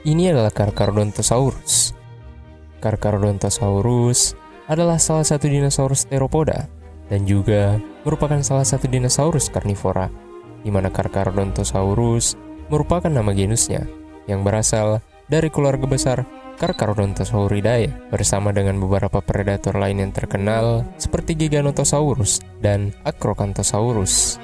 Ini adalah Carcharodontosaurus. Carcharodontosaurus adalah salah satu dinosaurus teropoda dan juga merupakan salah satu dinosaurus karnivora, di mana Carcharodontosaurus merupakan nama genusnya yang berasal dari keluarga besar Carcharodontosauridae bersama dengan beberapa predator lain yang terkenal seperti Giganotosaurus dan Acrocanthosaurus.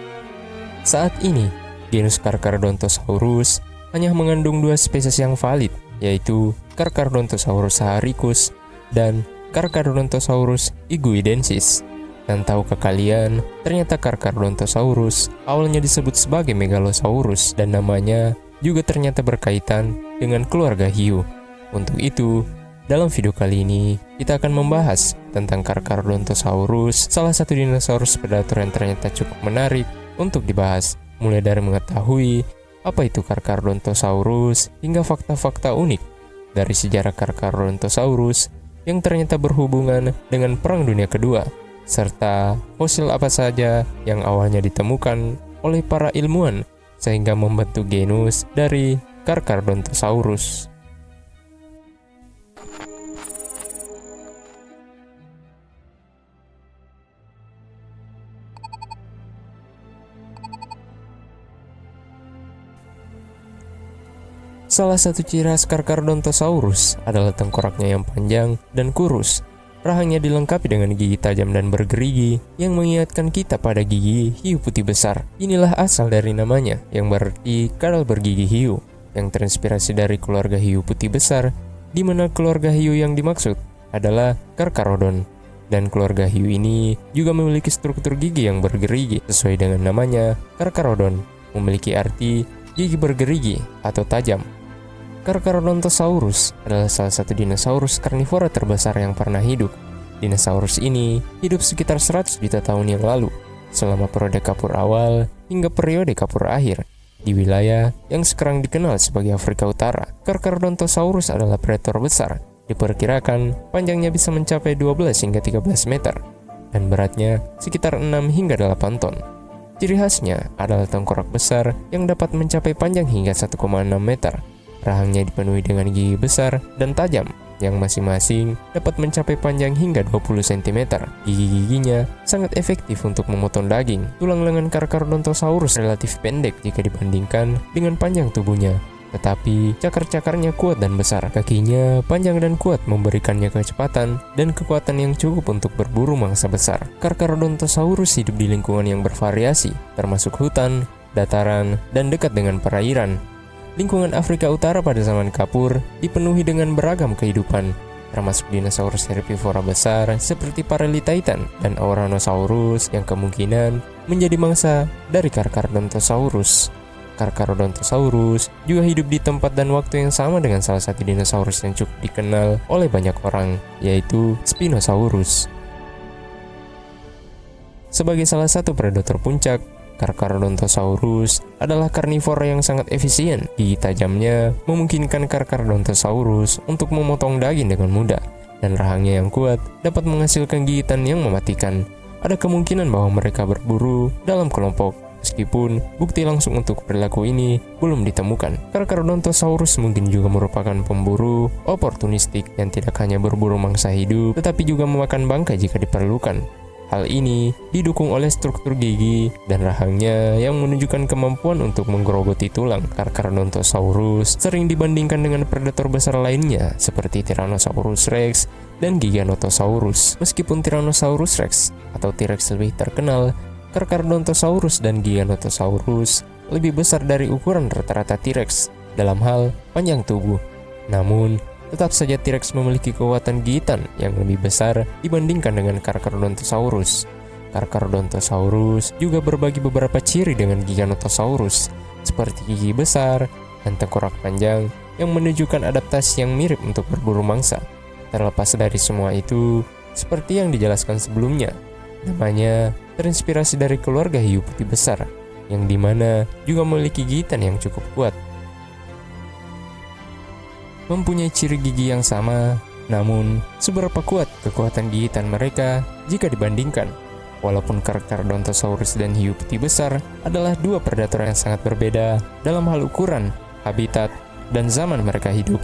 Saat ini, genus Carcharodontosaurus hanya mengandung 2 spesies yang valid, yaitu Carcharodontosaurus saharicus dan Carcharodontosaurus iguidensis. Dan tahukah kalian, ternyata Carcharodontosaurus awalnya disebut sebagai Megalosaurus dan namanya juga ternyata berkaitan dengan keluarga hiu. Untuk itu, dalam video kali ini kita akan membahas tentang Carcharodontosaurus, salah satu dinosaurus predator yang ternyata cukup menarik untuk dibahas, mulai dari mengetahui apa itu Carcharodontosaurus hingga fakta-fakta unik dari sejarah Carcharodontosaurus yang ternyata berhubungan dengan Perang Dunia Kedua, serta fosil apa saja yang awalnya ditemukan oleh para ilmuwan sehingga membentuk genus dari Carcharodontosaurus. Salah satu ciri khas Carcharodontosaurus adalah tengkoraknya yang panjang dan kurus. Rahangnya dilengkapi dengan gigi tajam dan bergerigi yang mengingatkan kita pada gigi hiu putih besar. Inilah asal dari namanya, yang berarti kadal bergigi hiu, yang terinspirasi dari keluarga hiu putih besar, di mana keluarga hiu yang dimaksud adalah Carcharodon. Dan keluarga hiu ini juga memiliki struktur gigi yang bergerigi sesuai dengan namanya, Carcharodon, memiliki arti gigi bergerigi atau tajam. Carcharodontosaurus adalah salah satu dinosaurus karnivora terbesar yang pernah hidup. Dinosaurus ini hidup sekitar 100 juta tahun yang lalu, selama periode Kapur awal hingga periode Kapur akhir, di wilayah yang sekarang dikenal sebagai Afrika Utara. Carcharodontosaurus adalah predator besar. Diperkirakan panjangnya bisa mencapai 12 hingga 13 meter, dan beratnya sekitar 6 hingga 8 ton. Ciri khasnya adalah tengkorak besar yang dapat mencapai panjang hingga 1,6 meter. Rahangnya dipenuhi dengan gigi besar dan tajam yang masing-masing dapat mencapai panjang hingga 20 cm. Gigi-giginya sangat efektif untuk memotong daging. Tulang lengan Carcharodontosaurus relatif pendek jika dibandingkan dengan panjang tubuhnya, tetapi cakar-cakarnya kuat dan besar. Kakinya panjang dan kuat, memberikannya kecepatan dan kekuatan yang cukup untuk berburu mangsa besar. Carcharodontosaurus hidup di lingkungan yang bervariasi, termasuk hutan, dataran, dan dekat dengan perairan. Lingkungan Afrika Utara pada zaman Kapur dipenuhi dengan beragam kehidupan, termasuk dinosaurus herbivora besar seperti Parelitaitan dan Ouranosaurus yang kemungkinan menjadi mangsa dari Carcharodontosaurus. Carcharodontosaurus juga hidup di tempat dan waktu yang sama dengan salah satu dinosaurus yang cukup dikenal oleh banyak orang, yaitu Spinosaurus. Sebagai salah satu predator puncak, Carcharodontosaurus adalah karnivora yang sangat efisien. Gigi tajamnya memungkinkan Carcharodontosaurus untuk memotong daging dengan mudah, dan rahangnya yang kuat dapat menghasilkan gigitan yang mematikan. Ada kemungkinan bahwa mereka berburu dalam kelompok, meskipun bukti langsung untuk perilaku ini belum ditemukan. Carcharodontosaurus mungkin juga merupakan pemburu oportunistik yang tidak hanya berburu mangsa hidup, tetapi juga memakan bangkai jika diperlukan. Hal ini didukung oleh struktur gigi dan rahangnya yang menunjukkan kemampuan untuk menggerogoti tulang. Carcharodontosaurus sering dibandingkan dengan predator besar lainnya seperti Tyrannosaurus Rex dan Giganotosaurus. Meskipun Tyrannosaurus Rex atau T-Rex lebih terkenal, Carcharodontosaurus dan Giganotosaurus lebih besar dari ukuran rata-rata T-Rex dalam hal panjang tubuh. Namun, tetap saja T-Rex memiliki kekuatan gigitan yang lebih besar dibandingkan dengan Carcharodontosaurus. Carcharodontosaurus juga berbagi beberapa ciri dengan Giganotosaurus, seperti gigi besar dan tengkorak panjang yang menunjukkan adaptasi yang mirip untuk berburu mangsa. Terlepas dari semua itu, seperti yang dijelaskan sebelumnya, namanya terinspirasi dari keluarga hiu putih besar, yang dimana juga memiliki gigitan yang cukup kuat. Mempunyai ciri gigi yang sama, namun seberapa kuat kekuatan gigitan mereka jika dibandingkan? Walaupun Carcharodontosaurus dan hiu putih besar adalah dua predator yang sangat berbeda dalam hal ukuran, habitat, dan zaman mereka hidup.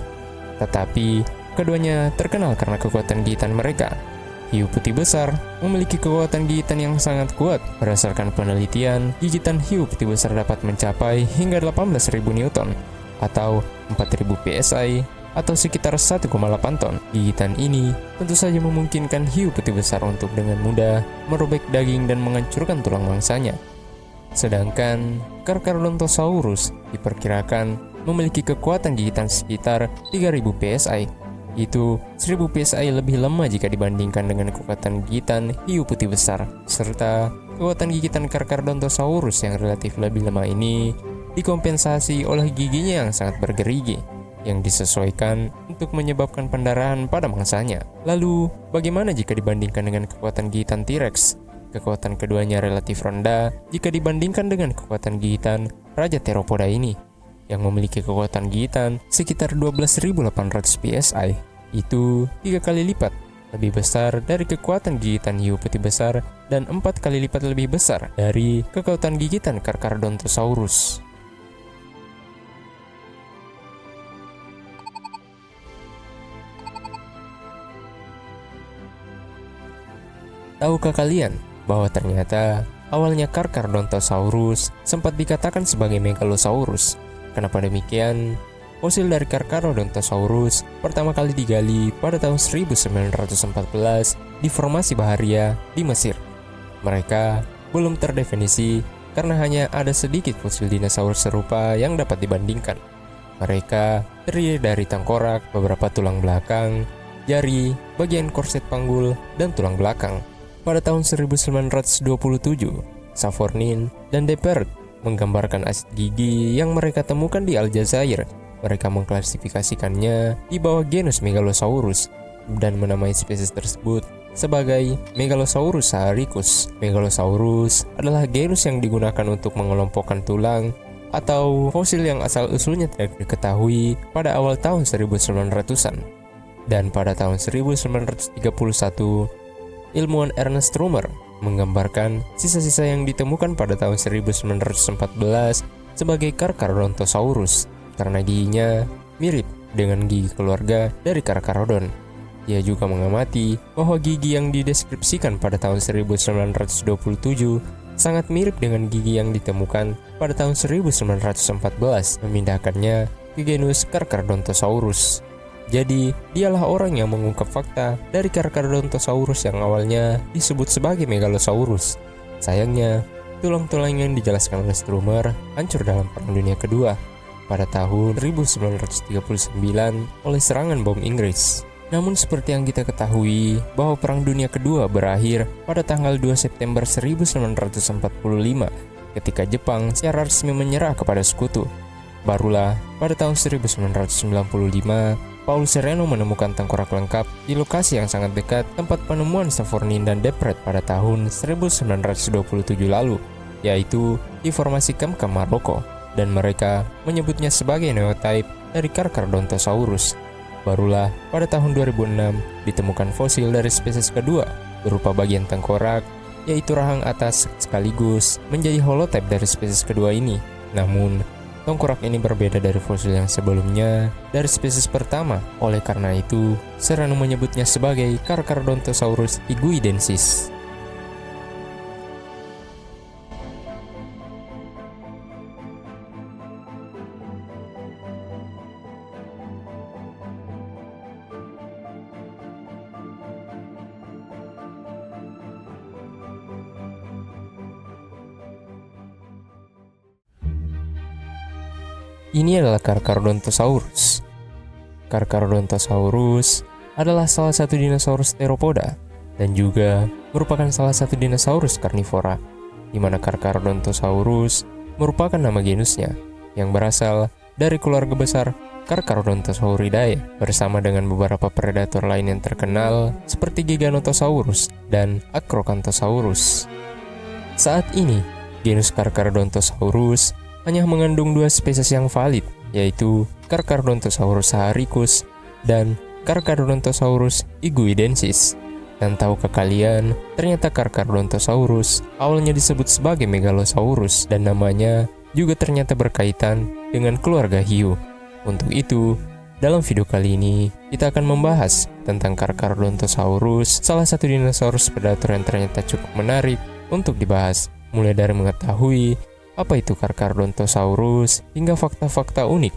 Tetapi, keduanya terkenal karena kekuatan gigitan mereka. Hiu putih besar memiliki kekuatan gigitan yang sangat kuat. Berdasarkan penelitian, gigitan hiu putih besar dapat mencapai hingga 18.000 Newton atau 4.000 PSI atau sekitar 1,8 ton. Gigitan ini tentu saja memungkinkan hiu putih besar untuk dengan mudah merobek daging dan menghancurkan tulang mangsanya. Sedangkan Carcharodontosaurus diperkirakan memiliki kekuatan gigitan sekitar 3.000 PSI. Itu 1000 PSI lebih lemah jika dibandingkan dengan kekuatan gigitan hiu putih besar. Serta kekuatan gigitan Carcharodontosaurus yang relatif lebih lemah ini dikompensasi oleh giginya yang sangat bergerigi, yang disesuaikan untuk menyebabkan pendarahan pada mangsanya. Lalu, bagaimana jika dibandingkan dengan kekuatan gigitan T-Rex? Kekuatan keduanya relatif rendah jika dibandingkan dengan kekuatan gigitan Raja Theropoda ini, yang memiliki kekuatan gigitan sekitar 12.800 PSI. Itu 3 kali lipat lebih besar dari kekuatan gigitan hiu putih besar dan 4 kali lipat lebih besar dari kekuatan gigitan Carcharodontosaurus. Tahukah kalian bahwa ternyata awalnya Carcharodontosaurus sempat dikatakan sebagai Megalosaurus? Kenapa demikian? Fosil dari Carcharodontosaurus pertama kali digali pada tahun 1914 di formasi Baharia di Mesir. Mereka belum terdefinisi karena hanya ada sedikit fosil dinosaurus serupa yang dapat dibandingkan. Mereka terdiri dari tengkorak, beberapa tulang belakang, jari, bagian korset panggul, dan tulang belakang. Pada tahun 1927, Savornin dan Depert menggambarkan asid gigi yang mereka temukan di Aljazair. Mereka mengklasifikasikannya di bawah genus Megalosaurus dan menamai spesies tersebut sebagai Megalosaurus saharicus. Megalosaurus adalah genus yang digunakan untuk mengelompokkan tulang atau fosil yang asal-usulnya tidak diketahui pada awal tahun 1900-an. Dan pada tahun 1931, ilmuwan Ernest Römer menggambarkan sisa-sisa yang ditemukan pada tahun 1914 sebagai Carcharodontosaurus karena giginya mirip dengan gigi keluarga dari Carcharodon. Ia juga mengamati bahwa gigi yang dideskripsikan pada tahun 1927 sangat mirip dengan gigi yang ditemukan pada tahun 1914, memindahkannya ke genus Carcharodontosaurus. Jadi, dialah orang yang mengungkap fakta dari Carcharodontosaurus yang awalnya disebut sebagai Megalosaurus. Sayangnya, tulang-tulang yang dijelaskan oleh Strummer hancur dalam Perang Dunia Kedua pada tahun 1939 oleh serangan bom Inggris. Namun seperti yang kita ketahui bahwa Perang Dunia Kedua berakhir pada tanggal 2 September 1945 ketika Jepang secara resmi menyerah kepada sekutu. Barulah pada tahun 1995 Paul Sereno menemukan tengkorak lengkap di lokasi yang sangat dekat tempat penemuan Savornin dan Depret pada tahun 1927 lalu, yaitu di formasi Kemkem Maroko, dan mereka menyebutnya sebagai neotype dari Carcharodontosaurus. Barulah pada tahun 2006 ditemukan fosil dari spesies kedua berupa bagian tengkorak, yaitu rahang atas sekaligus menjadi holotype dari spesies kedua ini. Namun, tengkorak ini berbeda dari fosil yang sebelumnya dari spesies pertama. Oleh karena itu, Serrano menyebutnya sebagai Carcharodontosaurus iguidensis. Ini adalah Carcharodontosaurus. Carcharodontosaurus adalah salah satu dinosaurus theropoda dan juga merupakan salah satu dinosaurus karnivora, di mana Carcharodontosaurus merupakan nama genusnya yang berasal dari keluarga besar Carcharodontosauridae bersama dengan beberapa predator lain yang terkenal seperti Giganotosaurus dan Acrocanthosaurus. Saat ini, genus Carcharodontosaurus hanya mengandung 2 spesies yang valid, yaitu Carcharodontosaurus saharicus dan Carcharodontosaurus iguidensis. Dan tahukah kalian, ternyata Carcharodontosaurus awalnya disebut sebagai Megalosaurus dan namanya juga ternyata berkaitan dengan keluarga hiu. Untuk itu, dalam video kali ini, kita akan membahas tentang Carcharodontosaurus, salah satu dinosaurus predator yang ternyata cukup menarik untuk dibahas, mulai dari mengetahui apa itu Carcharodontosaurus hingga fakta-fakta unik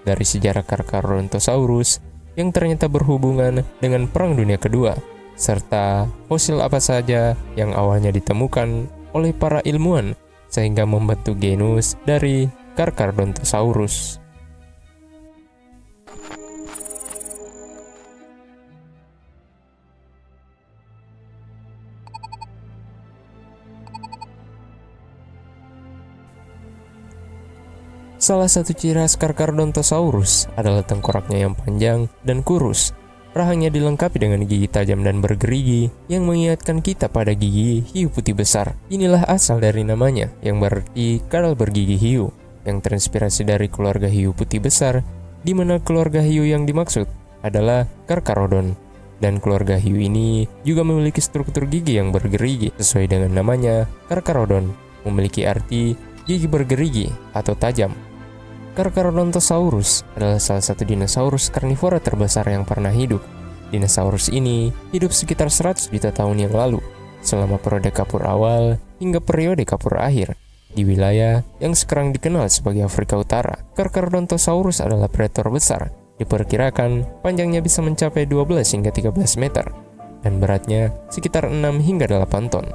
dari sejarah Carcharodontosaurus yang ternyata berhubungan dengan Perang Dunia Kedua, serta fosil apa saja yang awalnya ditemukan oleh para ilmuwan sehingga membentuk genus dari Carcharodontosaurus. Salah satu ciri khas Carcharodontosaurus adalah tengkoraknya yang panjang dan kurus. Rahangnya dilengkapi dengan gigi tajam dan bergerigi yang mengingatkan kita pada gigi hiu putih besar. Inilah asal dari namanya, yang berarti kadal bergigi hiu, yang terinspirasi dari keluarga hiu putih besar, di mana keluarga hiu yang dimaksud adalah Carcharodon. Dan keluarga hiu ini juga memiliki struktur gigi yang bergerigi sesuai dengan namanya, Carcharodon, memiliki arti gigi bergerigi atau tajam. Carcharodontosaurus adalah salah satu dinosaurus karnivora terbesar yang pernah hidup. Dinosaurus ini hidup sekitar 100 juta tahun yang lalu, selama periode Kapur awal hingga periode Kapur akhir, di wilayah yang sekarang dikenal sebagai Afrika Utara. Carcharodontosaurus adalah predator besar. Diperkirakan panjangnya bisa mencapai 12 hingga 13 meter, dan beratnya sekitar 6 hingga 8 ton.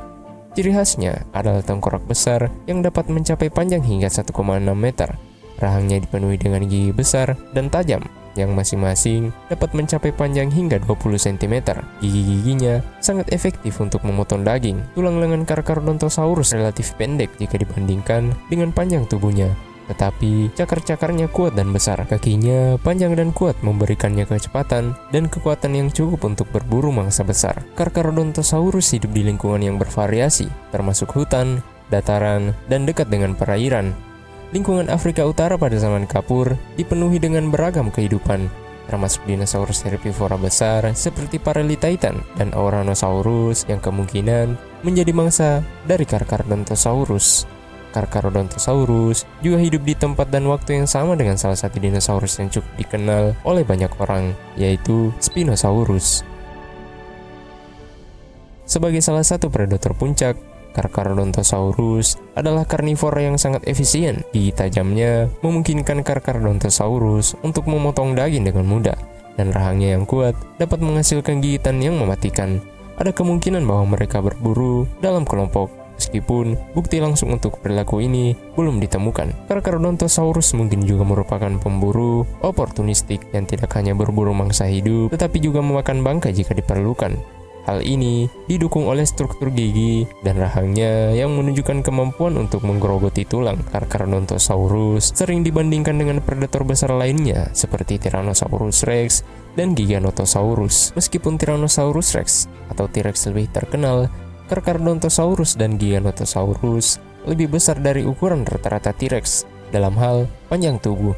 Ciri khasnya adalah tengkorak besar yang dapat mencapai panjang hingga 1,6 meter. Rahangnya dipenuhi dengan gigi besar dan tajam yang masing-masing dapat mencapai panjang hingga 20 cm. Gigi-giginya sangat efektif untuk memotong daging. Tulang lengan Carcharodontosaurus relatif pendek jika dibandingkan dengan panjang tubuhnya, tetapi cakar-cakarnya kuat dan besar. Kakinya panjang dan kuat memberikannya kecepatan dan kekuatan yang cukup untuk berburu mangsa besar. Carcharodontosaurus hidup di lingkungan yang bervariasi, termasuk hutan, dataran, dan dekat dengan perairan. Lingkungan Afrika Utara pada zaman Kapur dipenuhi dengan beragam kehidupan, termasuk dinosaurus herbivora besar seperti Parelitaitan dan Ouranosaurus yang kemungkinan menjadi mangsa dari Carcharodontosaurus. Carcharodontosaurus juga hidup di tempat dan waktu yang sama dengan salah satu dinosaurus yang cukup dikenal oleh banyak orang, yaitu Spinosaurus. Sebagai salah satu predator puncak, Carcharodontosaurus adalah karnivora yang sangat efisien. Gigi tajamnya memungkinkan Carcharodontosaurus untuk memotong daging dengan mudah, dan rahangnya yang kuat dapat menghasilkan gigitan yang mematikan. Ada kemungkinan bahwa mereka berburu dalam kelompok, meskipun bukti langsung untuk perilaku ini belum ditemukan. Carcharodontosaurus mungkin juga merupakan pemburu oportunistik yang tidak hanya berburu mangsa hidup, tetapi juga memakan bangkai jika diperlukan. Hal ini didukung oleh struktur gigi dan rahangnya yang menunjukkan kemampuan untuk menggerogoti tulang. Carcharodontosaurus sering dibandingkan dengan predator besar lainnya seperti Tyrannosaurus Rex dan Giganotosaurus. Meskipun Tyrannosaurus Rex atau T-Rex lebih terkenal, Carcharodontosaurus dan Giganotosaurus lebih besar dari ukuran rata-rata T-Rex dalam hal panjang tubuh.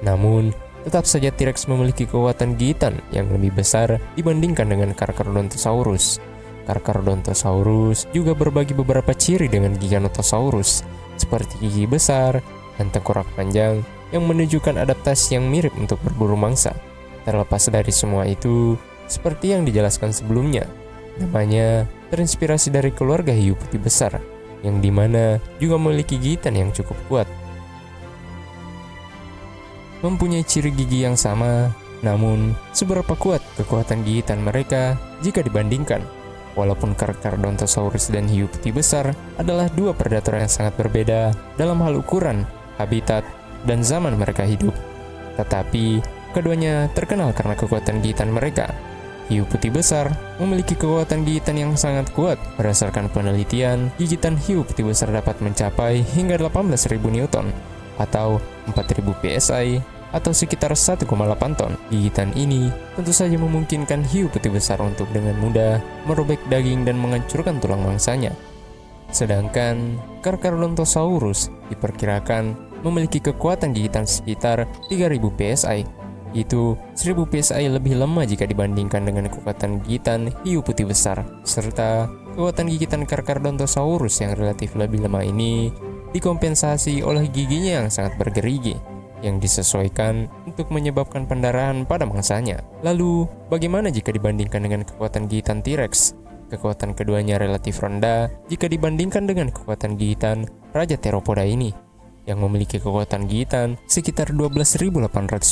Namun, tetap saja T-Rex memiliki kekuatan gigitan yang lebih besar dibandingkan dengan Carcharodontosaurus. Carcharodontosaurus juga berbagi beberapa ciri dengan Giganotosaurus, seperti gigi besar dan tengkorak panjang yang menunjukkan adaptasi yang mirip untuk berburu mangsa. Terlepas dari semua itu, seperti yang dijelaskan sebelumnya, namanya terinspirasi dari keluarga hiu putih besar, yang dimana juga memiliki gigitan yang cukup kuat. Mempunyai ciri gigi yang sama, namun seberapa kuat kekuatan gigitan mereka jika dibandingkan? Walaupun Carcharodontosaurus dan hiu putih besar adalah dua predator yang sangat berbeda dalam hal ukuran, habitat, dan zaman mereka hidup, tetapi keduanya terkenal karena kekuatan gigitan mereka. Hiu putih besar memiliki kekuatan gigitan yang sangat kuat. Berdasarkan penelitian, gigitan hiu putih besar dapat mencapai hingga 18.000 Newton atau 4.000 PSI atau sekitar 1,8 ton. Gigitan ini tentu saja memungkinkan hiu putih besar untuk dengan mudah merobek daging dan menghancurkan tulang mangsanya. Sedangkan Carcharodontosaurus diperkirakan memiliki kekuatan gigitan sekitar 3000 PSI. Itu 1000 PSI lebih lemah jika dibandingkan dengan kekuatan gigitan hiu putih besar. Serta kekuatan gigitan Carcharodontosaurus yang relatif lebih lemah ini dikompensasi oleh giginya yang sangat bergerigi. yang disesuaikan untuk menyebabkan pendarahan pada mangsanya. Lalu, bagaimana jika dibandingkan dengan kekuatan gigitan T-Rex? Kekuatan keduanya relatif rendah jika dibandingkan dengan kekuatan gigitan Raja Theropoda ini, yang memiliki kekuatan gigitan sekitar 12.800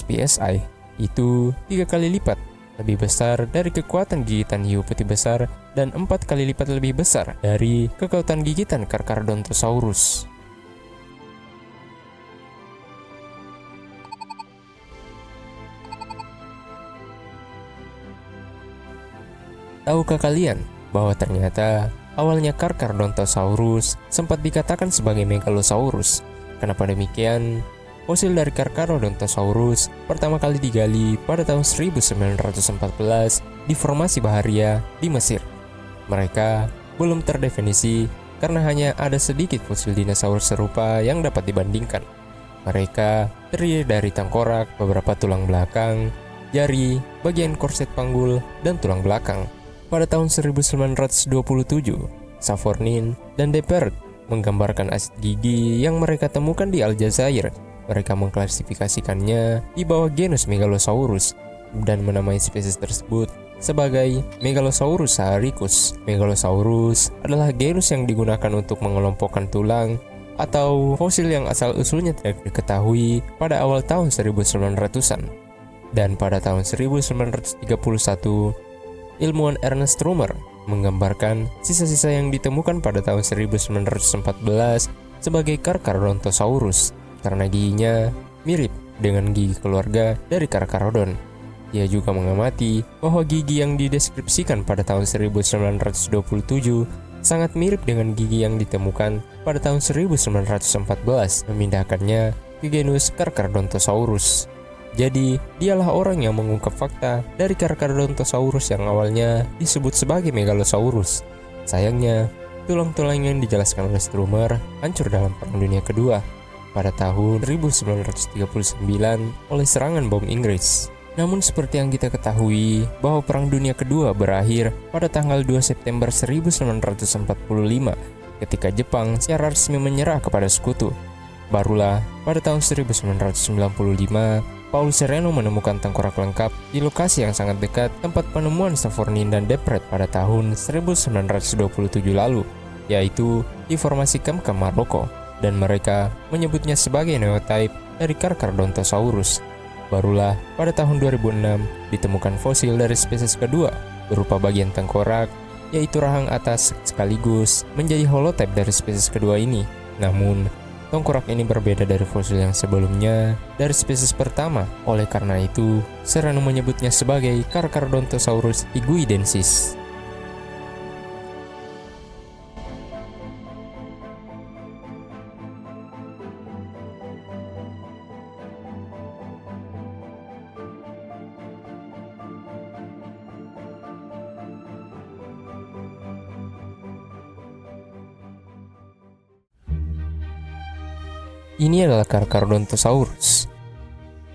PSI. Itu 3 kali lipat lebih besar dari kekuatan gigitan hiu putih besar dan 4 kali lipat lebih besar dari kekuatan gigitan Carcharodontosaurus. Tahukah kalian bahwa ternyata awalnya Carcharodontosaurus sempat dikatakan sebagai Megalosaurus? Kenapa demikian? Fosil dari Carcharodontosaurus pertama kali digali pada tahun 1914 di formasi Baharia di Mesir. Mereka belum terdefinisi karena hanya ada sedikit fosil dinosaurus serupa yang dapat dibandingkan. Mereka terdiri dari tengkorak, beberapa tulang belakang, jari, bagian korset panggul, dan tulang belakang. Pada tahun 1927, Savornin dan Deperdt menggambarkan asid gigi yang mereka temukan di Aljazair. Mereka mengklasifikasikannya di bawah genus Megalosaurus dan menamai spesies tersebut sebagai Megalosaurus saharicus. Megalosaurus adalah genus yang digunakan untuk mengelompokkan tulang atau fosil yang asal-usulnya tidak diketahui pada awal tahun 1900-an. Dan pada tahun 1931, ilmuwan Ernest Römer menggambarkan sisa-sisa yang ditemukan pada tahun 1914 sebagai Carcharodontosaurus karena giginya mirip dengan gigi keluarga dari Carcharodon. Dia juga mengamati bahwa gigi yang dideskripsikan pada tahun 1927 sangat mirip dengan gigi yang ditemukan pada tahun 1914, memindahkannya ke genus Carcharodontosaurus. Jadi, dialah orang yang mengungkap fakta dari Carcharodontosaurus yang awalnya disebut sebagai Megalosaurus. Sayangnya, tulang-tulang yang dijelaskan oleh Strummer hancur dalam Perang Dunia Kedua pada tahun 1939 oleh serangan bom Inggris. Namun seperti yang kita ketahui bahwa Perang Dunia Kedua berakhir pada tanggal 2 September 1945 ketika Jepang secara resmi menyerah kepada sekutu. Barulah pada tahun 1995 Paul Sereno menemukan tengkorak lengkap di lokasi yang sangat dekat tempat penemuan Savornin dan Deperdt pada tahun 1927 lalu, yaitu di formasi Kemkem Maroko, dan mereka menyebutnya sebagai neotype dari Carcharodontosaurus. Barulah pada tahun 2006 ditemukan fosil dari spesies kedua berupa bagian tengkorak, yaitu rahang atas sekaligus menjadi holotype dari spesies kedua ini. Namun, tengkorak ini berbeda dari fosil yang sebelumnya dari spesies pertama. Oleh karena itu, Serrano menyebutnya sebagai Carcharodontosaurus higuidensis. Ini adalah Carcharodontosaurus.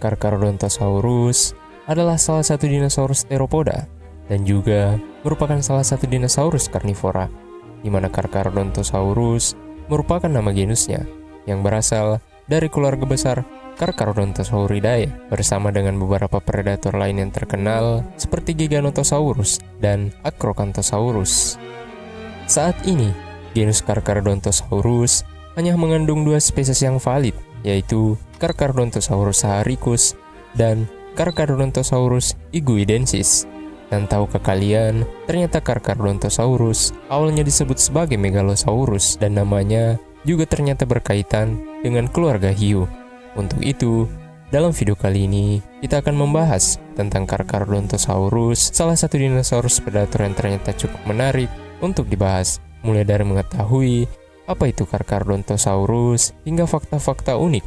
Carcharodontosaurus adalah salah satu dinosaurus theropoda dan juga merupakan salah satu dinosaurus karnivora, di mana Carcharodontosaurus merupakan nama genusnya yang berasal dari keluarga besar Carcharodontosauridae bersama dengan beberapa predator lain yang terkenal seperti Giganotosaurus dan Acrocanthosaurus. Saat ini, genus Carcharodontosaurus hanya mengandung 2 spesies yang valid, yaitu Carcharodontosaurus saharicus dan Carcharodontosaurus higuidensis. Dan tahukah kalian, ternyata Carcharodontosaurus awalnya disebut sebagai Megalosaurus dan namanya juga ternyata berkaitan dengan keluarga hiu. Untuk itu, dalam video kali ini kita akan membahas tentang Carcharodontosaurus, salah satu dinosaurus predator yang ternyata cukup menarik untuk dibahas, mulai dari mengetahui apa itu Carcharodontosaurus hingga fakta-fakta unik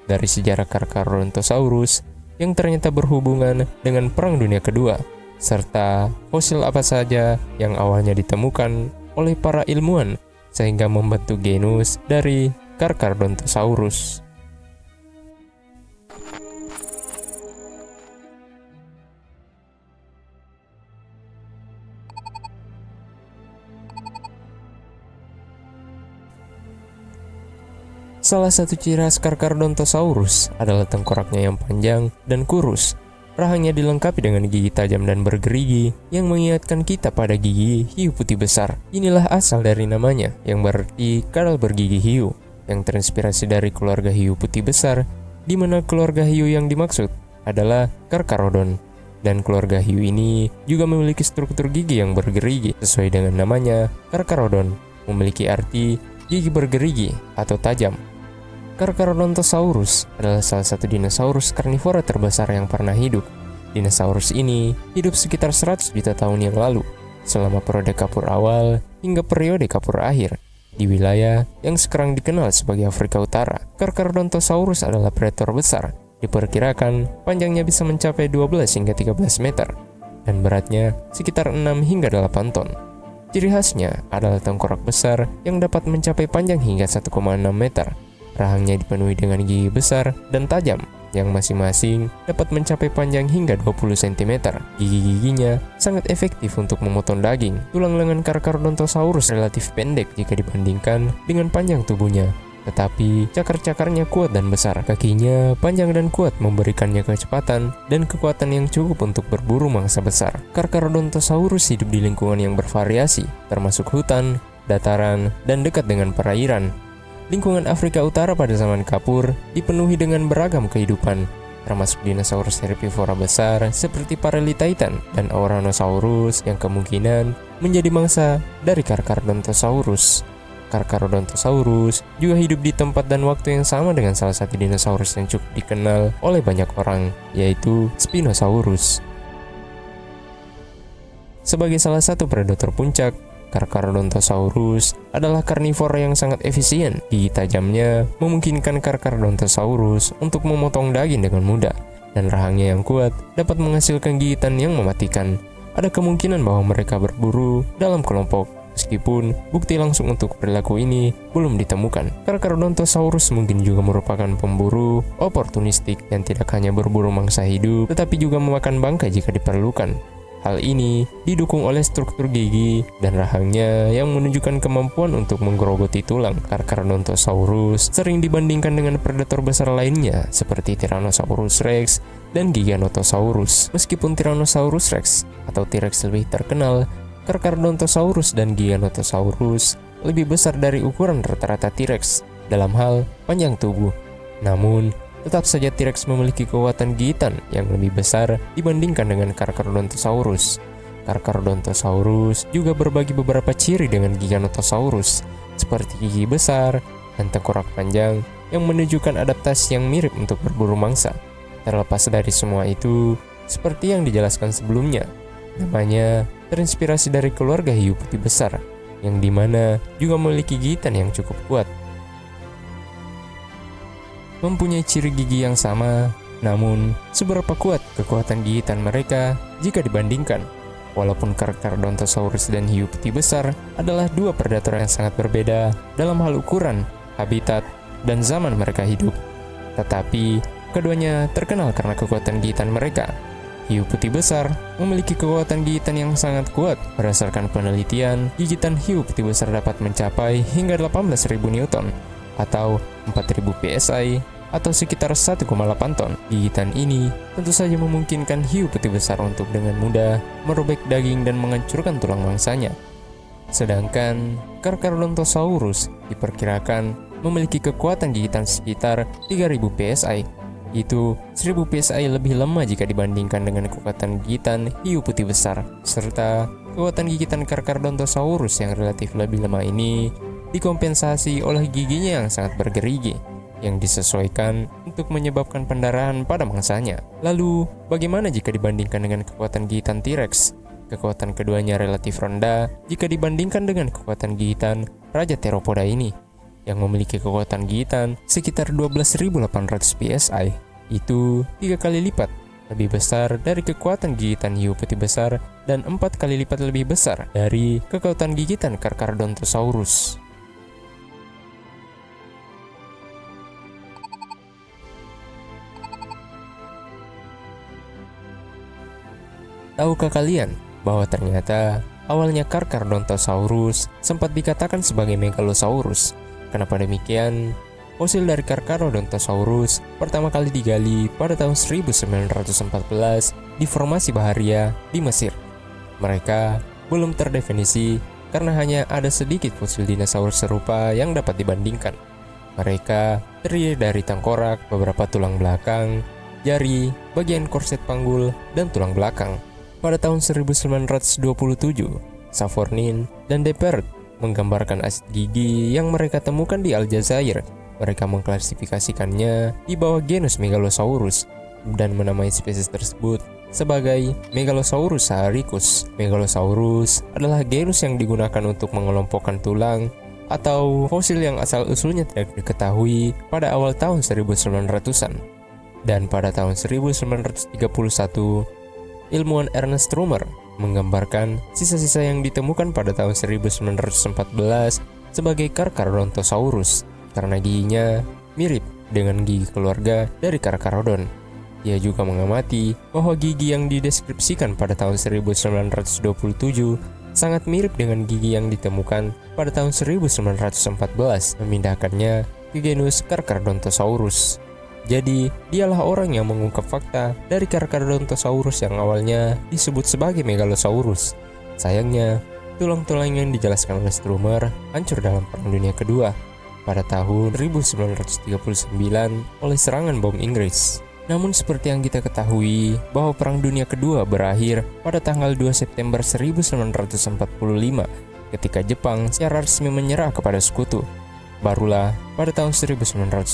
dari sejarah Carcharodontosaurus yang ternyata berhubungan dengan Perang Dunia Kedua, serta fosil apa saja yang awalnya ditemukan oleh para ilmuwan sehingga membentuk genus dari Carcharodontosaurus. Salah satu ciri khas Carcharodontosaurus adalah tengkoraknya yang panjang dan kurus. Rahangnya dilengkapi dengan gigi tajam dan bergerigi yang mengingatkan kita pada gigi hiu putih besar. Inilah asal dari namanya, yang berarti kadal bergigi hiu, yang terinspirasi dari keluarga hiu putih besar, di mana keluarga hiu yang dimaksud adalah Carcharodon. Dan keluarga hiu ini juga memiliki struktur gigi yang bergerigi sesuai dengan namanya. Carcharodon memiliki arti gigi bergerigi atau tajam. Carcharodontosaurus adalah salah satu dinosaurus karnivora terbesar yang pernah hidup. Dinosaurus ini hidup sekitar 100 juta tahun yang lalu, selama periode kapur awal hingga periode kapur akhir, di wilayah yang sekarang dikenal sebagai Afrika Utara. Carcharodontosaurus adalah predator besar. Diperkirakan panjangnya bisa mencapai 12 hingga 13 meter, dan beratnya sekitar 6 hingga 8 ton. Ciri khasnya adalah tengkorak besar yang dapat mencapai panjang hingga 1,6 meter. Rahangnya dipenuhi dengan gigi besar dan tajam yang masing-masing dapat mencapai panjang hingga 20 cm. Gigi-giginya sangat efektif untuk memotong daging. Tulang lengan Carcharodontosaurus relatif pendek jika dibandingkan dengan panjang tubuhnya, tetapi cakar-cakarnya kuat dan besar. Kakinya panjang dan kuat, memberikannya kecepatan dan kekuatan yang cukup untuk berburu mangsa besar. Carcharodontosaurus hidup di lingkungan yang bervariasi, termasuk hutan, dataran, dan dekat dengan perairan. Lingkungan Afrika Utara pada zaman kapur dipenuhi dengan beragam kehidupan, termasuk dinosaurus herbivora besar seperti Parelitaitan dan Ouranosaurus yang kemungkinan menjadi mangsa dari Carcharodontosaurus. Carcharodontosaurus juga hidup di tempat dan waktu yang sama dengan salah satu dinosaurus yang cukup dikenal oleh banyak orang, yaitu Spinosaurus. Sebagai salah satu predator puncak, Carcharodontosaurus adalah karnivora yang sangat efisien. Gigi tajamnya memungkinkan Carcharodontosaurus untuk memotong daging dengan mudah, dan rahangnya yang kuat dapat menghasilkan gigitan yang mematikan. Ada kemungkinan bahwa mereka berburu dalam kelompok, meskipun bukti langsung untuk perilaku ini belum ditemukan. Carcharodontosaurus mungkin juga merupakan pemburu oportunistik yang tidak hanya berburu mangsa hidup, tetapi juga memakan bangkai jika diperlukan. Hal ini didukung oleh struktur gigi dan rahangnya yang menunjukkan kemampuan untuk menggerogoti tulang. Carcharodontosaurus sering dibandingkan dengan predator besar lainnya seperti Tyrannosaurus Rex dan Giganotosaurus. Meskipun Tyrannosaurus Rex atau T-Rex lebih terkenal, Carcharodontosaurus dan Giganotosaurus lebih besar dari ukuran rata-rata T-Rex dalam hal panjang tubuh. Namun, tetap saja T-Rex memiliki kekuatan gigitan yang lebih besar dibandingkan dengan Carcharodontosaurus. Carcharodontosaurus juga berbagi beberapa ciri dengan Giganotosaurus, seperti gigi besar dan tengkorak panjang yang menunjukkan adaptasi yang mirip untuk berburu mangsa. Terlepas dari semua itu, seperti yang dijelaskan sebelumnya, namanya terinspirasi dari keluarga hiu putih besar, yang dimana juga memiliki gigitan yang cukup kuat. Mempunyai ciri gigi yang sama, namun seberapa kuat kekuatan gigitan mereka jika dibandingkan? Walaupun Carcharodontosaurus dan hiu putih besar adalah dua predator yang sangat berbeda dalam hal ukuran, habitat, dan zaman mereka hidup, tetapi keduanya terkenal karena kekuatan gigitan mereka. Hiu putih besar memiliki kekuatan gigitan yang sangat kuat. Berdasarkan penelitian, gigitan hiu putih besar dapat mencapai hingga 18.000 Newton atau 4.000 PSI atau sekitar 1,8 ton. Gigitan ini tentu saja memungkinkan hiu putih besar untuk dengan mudah merobek daging dan menghancurkan tulang mangsanya. Sedangkan Carcharodontosaurus diperkirakan memiliki kekuatan gigitan sekitar 3.000 PSI. Itu 1.000 PSI lebih lemah jika dibandingkan dengan kekuatan gigitan hiu putih besar. Serta kekuatan gigitan Carcharodontosaurus yang relatif lebih lemah ini dikompensasi oleh giginya yang sangat bergerigi, yang disesuaikan untuk menyebabkan pendarahan pada mangsanya. Lalu, bagaimana jika dibandingkan dengan kekuatan gigitan T-Rex? Kekuatan keduanya relatif rendah jika dibandingkan dengan kekuatan gigitan Raja Theropoda ini, yang memiliki kekuatan gigitan sekitar 12.800 PSI. Itu 3 kali lipat lebih besar dari kekuatan gigitan hiu putih besar dan 4 kali lipat lebih besar dari kekuatan gigitan Carcharodontosaurus. Tahukah kalian bahwa ternyata awalnya Carcharodontosaurus sempat dikatakan sebagai Megalosaurus? Kenapa demikian? fosil dari Carcharodontosaurus pertama kali digali pada tahun 1914 di formasi Baharia di Mesir. Mereka belum terdefinisi karena hanya ada sedikit fosil dinosaurus serupa yang dapat dibandingkan. Mereka terdiri dari tengkorak, beberapa tulang belakang, jari, bagian korset panggul, dan tulang belakang. Pada tahun 1927, Savornin dan Deperdt menggambarkan asid gigi yang mereka temukan di Aljazair. Mereka mengklasifikasikannya di bawah genus Megalosaurus dan menamai spesies tersebut sebagai Megalosaurus saharicus. Megalosaurus adalah genus yang digunakan untuk mengelompokkan tulang atau fosil yang asal-usulnya tidak diketahui pada awal tahun 1900-an. Dan pada tahun 1931, ilmuwan Ernest Römer menggambarkan sisa-sisa yang ditemukan pada tahun 1914 sebagai Carcharodontosaurus karena giginya mirip dengan gigi keluarga dari Carcharodon. Ia juga mengamati bahwa gigi yang dideskripsikan pada tahun 1927 sangat mirip dengan gigi yang ditemukan pada tahun 1914, memindahkannya ke genus Carcharodontosaurus. Jadi, dialah orang yang mengungkap fakta dari Carcharodontosaurus yang awalnya disebut sebagai Megalosaurus. Sayangnya, tulang-tulang yang dijelaskan oleh Strömer hancur dalam Perang Dunia Kedua pada tahun 1939 oleh serangan bom Inggris. Namun seperti yang kita ketahui bahwa Perang Dunia Kedua berakhir pada tanggal 2 September 1945 ketika Jepang secara resmi menyerah kepada sekutu. Barulah pada tahun 1995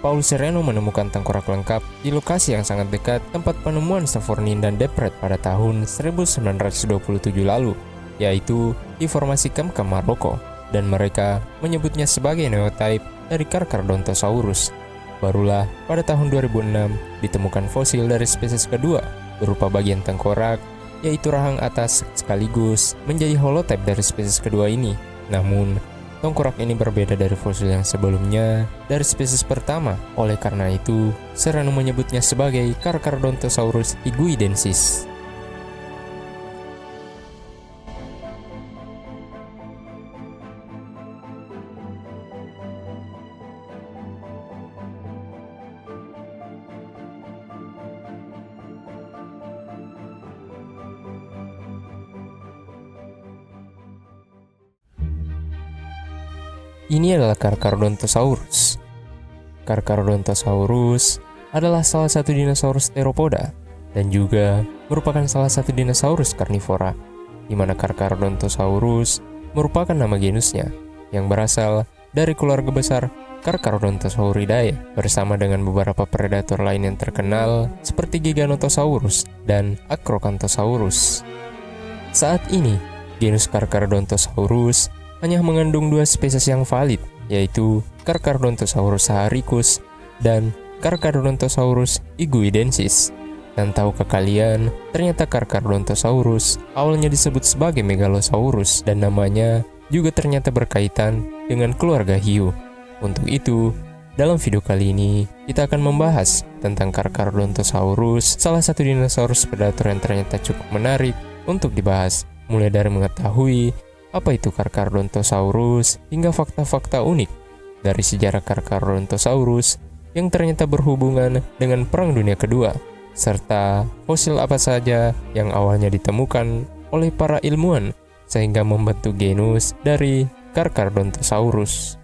Paul Sereno menemukan tengkorak lengkap di lokasi yang sangat dekat tempat penemuan Savornin dan Deperdt pada tahun 1927 lalu, yaitu di formasi Kamkam Maroko, dan mereka menyebutnya sebagai neotype dari Carcharodontosaurus. Barulah pada tahun 2006 ditemukan fosil dari spesies kedua berupa bagian tengkorak, yaitu rahang atas sekaligus menjadi holotype dari spesies kedua ini. Namun, tengkorak ini berbeda dari fosil yang sebelumnya dari spesies pertama. Oleh karena itu, Sereno menyebutnya sebagai Carcharodontosaurus higuidensis. Ini adalah Carcharodontosaurus. Carcharodontosaurus adalah salah satu dinosaurus teropoda dan juga merupakan salah satu dinosaurus karnivora, di mana Carcharodontosaurus merupakan nama genusnya yang berasal dari keluarga besar Carcharodontosauridae bersama dengan beberapa predator lain yang terkenal seperti Giganotosaurus dan Acrocanthosaurus. Saat ini, genus Carcharodontosaurus hanya mengandung dua spesies yang valid, yaitu Carcharodontosaurus saharicus dan Carcharodontosaurus higuidensis. Dan tahukah kalian, ternyata Carcharodontosaurus awalnya disebut sebagai Megalosaurus dan namanya juga ternyata berkaitan dengan keluarga hiu. Untuk itu, dalam video kali ini kita akan membahas tentang Carcharodontosaurus, salah satu dinosaurus predator yang ternyata cukup menarik untuk dibahas, mulai dari mengetahui apa itu Carcharodontosaurus hingga fakta-fakta unik dari sejarah Carcharodontosaurus yang ternyata berhubungan dengan Perang Dunia Kedua, serta fosil apa saja yang awalnya ditemukan oleh para ilmuwan sehingga membentuk genus dari Carcharodontosaurus.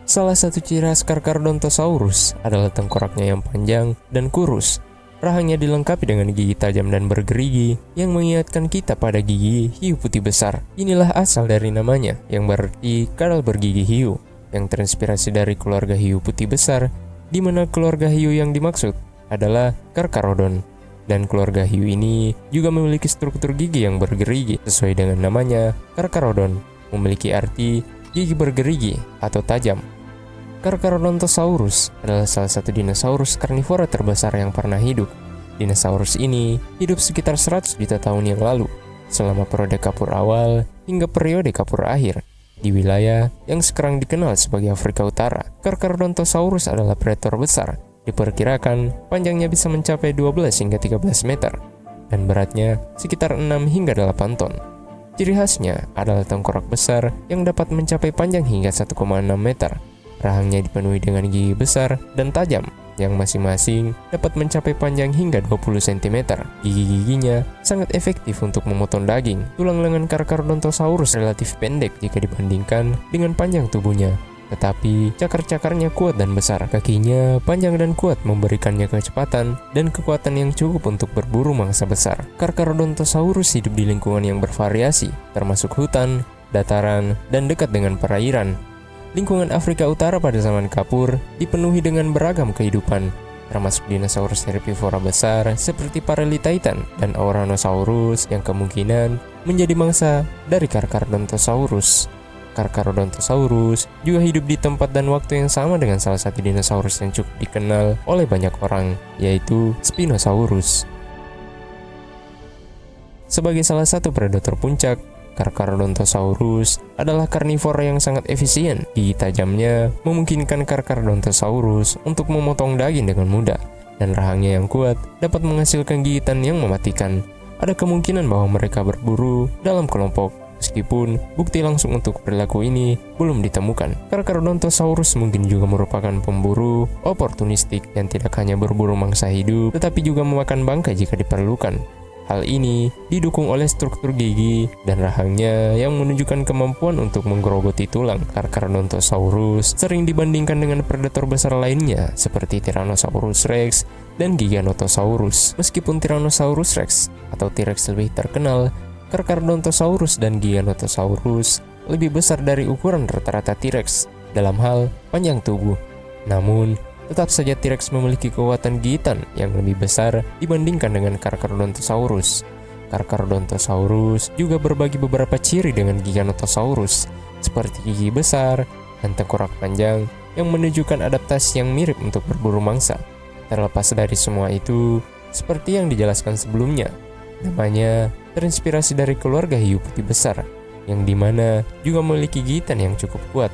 Salah satu ciri khas Carcharodontosaurus adalah tengkoraknya yang panjang dan kurus. Rahangnya dilengkapi dengan gigi tajam dan bergerigi yang mengingatkan kita pada gigi hiu putih besar. Inilah asal dari namanya, yang berarti kadal bergigi hiu, yang terinspirasi dari keluarga hiu putih besar, di mana keluarga hiu yang dimaksud adalah Carcharodon. Dan keluarga hiu ini juga memiliki struktur gigi yang bergerigi sesuai dengan namanya, Carcharodon, memiliki arti gigi bergerigi atau tajam. Carcharodontosaurus adalah salah satu dinosaurus karnivora terbesar yang pernah hidup. Dinosaurus ini hidup sekitar 100 juta tahun yang lalu, selama periode Kapur awal hingga periode Kapur akhir, Di wilayah yang sekarang dikenal sebagai Afrika Utara, Carcharodontosaurus adalah predator besar. Diperkirakan panjangnya bisa mencapai 12 hingga 13 meter dan beratnya sekitar 6 hingga 8 ton. Ciri khasnya adalah tengkorak besar yang dapat mencapai panjang hingga 1,6 meter. Rahangnya dipenuhi dengan gigi besar dan tajam yang masing-masing dapat mencapai panjang hingga 20 cm. Gigi-giginya sangat efektif untuk memotong daging. Tulang lengan Carcharodontosaurus relatif pendek jika dibandingkan dengan panjang tubuhnya, tetapi cakar-cakarnya kuat dan besar. Kakinya panjang dan kuat, memberikannya kecepatan dan kekuatan yang cukup untuk berburu mangsa besar. Carcharodontosaurus hidup di lingkungan yang bervariasi, termasuk hutan, dataran, dan dekat dengan perairan. Lingkungan Afrika Utara pada zaman kapur dipenuhi dengan beragam kehidupan, termasuk dinosaurus herbivora besar seperti Parelitaitan dan Ouranosaurus yang kemungkinan menjadi mangsa dari Carcharodontosaurus. Carcharodontosaurus juga hidup di tempat dan waktu yang sama dengan salah satu dinosaurus yang cukup dikenal oleh banyak orang, yaitu Spinosaurus. Sebagai salah satu predator puncak, Carcharodontosaurus adalah karnivora yang sangat efisien. Gigi tajamnya memungkinkan Carcharodontosaurus untuk memotong daging dengan mudah, dan rahangnya yang kuat dapat menghasilkan gigitan yang mematikan. Ada kemungkinan bahwa mereka berburu dalam kelompok, meskipun bukti langsung untuk perilaku ini belum ditemukan. Carcharodontosaurus mungkin juga merupakan pemburu oportunistik yang tidak hanya berburu mangsa hidup, tetapi juga memakan bangkai jika diperlukan. Hal ini didukung oleh struktur gigi dan rahangnya yang menunjukkan kemampuan untuk menggerogoti tulang. Carcharodontosaurus sering dibandingkan dengan predator besar lainnya seperti Tyrannosaurus Rex dan Giganotosaurus. Meskipun Tyrannosaurus Rex atau T-Rex lebih terkenal, Carcharodontosaurus dan Giganotosaurus lebih besar dari ukuran rata-rata T-Rex dalam hal panjang tubuh. Namun, tetap saja T-Rex memiliki kekuatan gigitan yang lebih besar dibandingkan dengan Carcharodontosaurus. Carcharodontosaurus juga berbagi beberapa ciri dengan Giganotosaurus, seperti gigi besar dan tengkorak panjang yang menunjukkan adaptasi yang mirip untuk berburu mangsa. Terlepas dari semua itu, seperti yang dijelaskan sebelumnya, namanya terinspirasi dari keluarga hiu putih besar, yang dimana juga memiliki gigitan yang cukup kuat.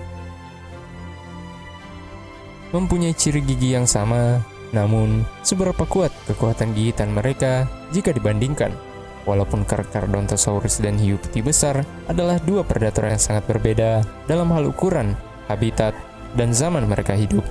Mempunyai ciri gigi yang sama, namun seberapa kuat kekuatan gigitan mereka jika dibandingkan? Walaupun Carcharodontosaurus dan hiu putih besar adalah dua predator yang sangat berbeda dalam hal ukuran, habitat, dan zaman mereka hidup,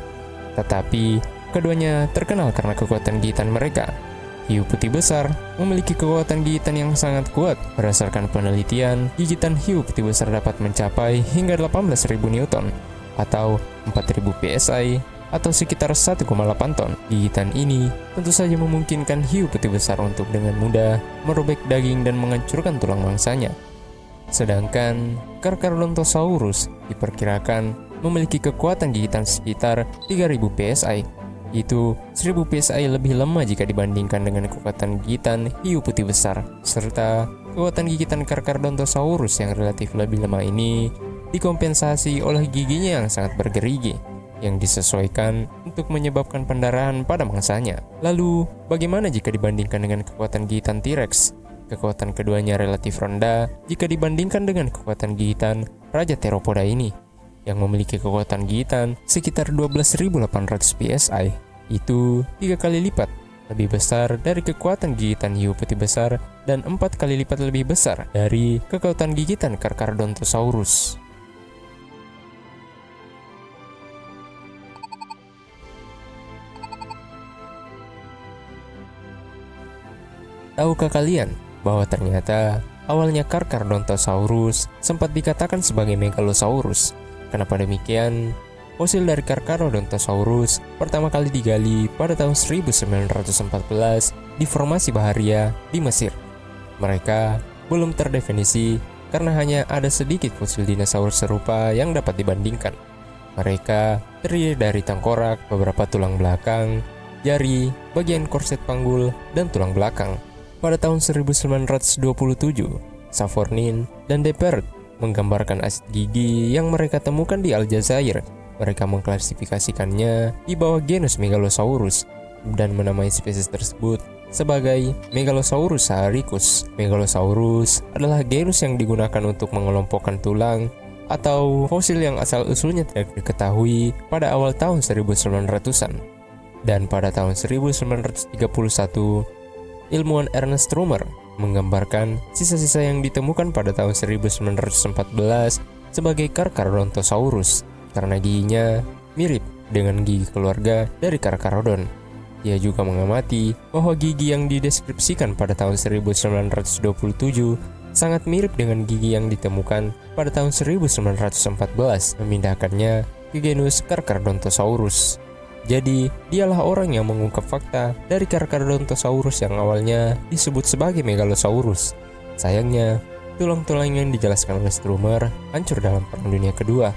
tetapi keduanya terkenal karena kekuatan gigitan mereka. Hiu putih besar memiliki kekuatan gigitan yang sangat kuat. Berdasarkan penelitian, gigitan hiu putih besar dapat mencapai hingga 18.000 Newton atau 4.000 PSI atau sekitar 1,8 ton. Gigitan ini tentu saja memungkinkan hiu putih besar untuk dengan mudah merobek daging dan menghancurkan tulang mangsanya. Sedangkan Carcharodontosaurus diperkirakan memiliki kekuatan gigitan sekitar 3.000 PSI. Itu 1.000 PSI lebih lemah jika dibandingkan dengan kekuatan gigitan hiu putih besar. Serta kekuatan gigitan Carcharodontosaurus yang relatif lebih lemah ini dikompensasi oleh giginya yang sangat bergerigi, yang disesuaikan untuk menyebabkan pendarahan pada mangsanya. Lalu, bagaimana jika dibandingkan dengan kekuatan gigitan T-Rex? Kekuatan keduanya relatif rendah jika dibandingkan dengan kekuatan gigitan Raja Theropoda ini, yang memiliki kekuatan gigitan sekitar 12.800 PSI. Itu 3 kali lipat lebih besar dari kekuatan gigitan hiu putih besar dan 4 kali lipat lebih besar dari kekuatan gigitan Carcharodontosaurus. Tahukah kalian bahwa ternyata awalnya Carcharodontosaurus sempat dikatakan sebagai Megalosaurus? Kenapa demikian? Fosil dari Carcharodontosaurus pertama kali digali pada tahun 1914 di formasi Baharia di Mesir. Mereka belum terdefinisi karena hanya ada sedikit fosil dinosaurus serupa yang dapat dibandingkan. Mereka terdiri dari tengkorak, beberapa tulang belakang, jari, bagian korset panggul, dan tulang belakang. Pada tahun 1927, Savornin dan Depert menggambarkan asid gigi yang mereka temukan di Aljazair. Mereka mengklasifikasikannya di bawah genus Megalosaurus dan menamai spesies tersebut sebagai Megalosaurus saharicus. Megalosaurus adalah genus yang digunakan untuk mengelompokkan tulang atau fosil yang asal-usulnya tidak diketahui pada awal tahun 1900-an. Dan pada tahun 1931, ilmuwan Ernest Römer menggambarkan sisa-sisa yang ditemukan pada tahun 1914 sebagai Carcharodontosaurus karena giginya mirip dengan gigi keluarga dari Carcharodon. Ia juga mengamati bahwa gigi yang dideskripsikan pada tahun 1927 sangat mirip dengan gigi yang ditemukan pada tahun 1914, memindahkannya ke genus Carcharodontosaurus. Jadi, dialah orang yang mengungkap fakta dari Carcharodontosaurus yang awalnya disebut sebagai Megalosaurus. Sayangnya, tulang-tulang yang dijelaskan oleh Römer hancur dalam Perang Dunia Kedua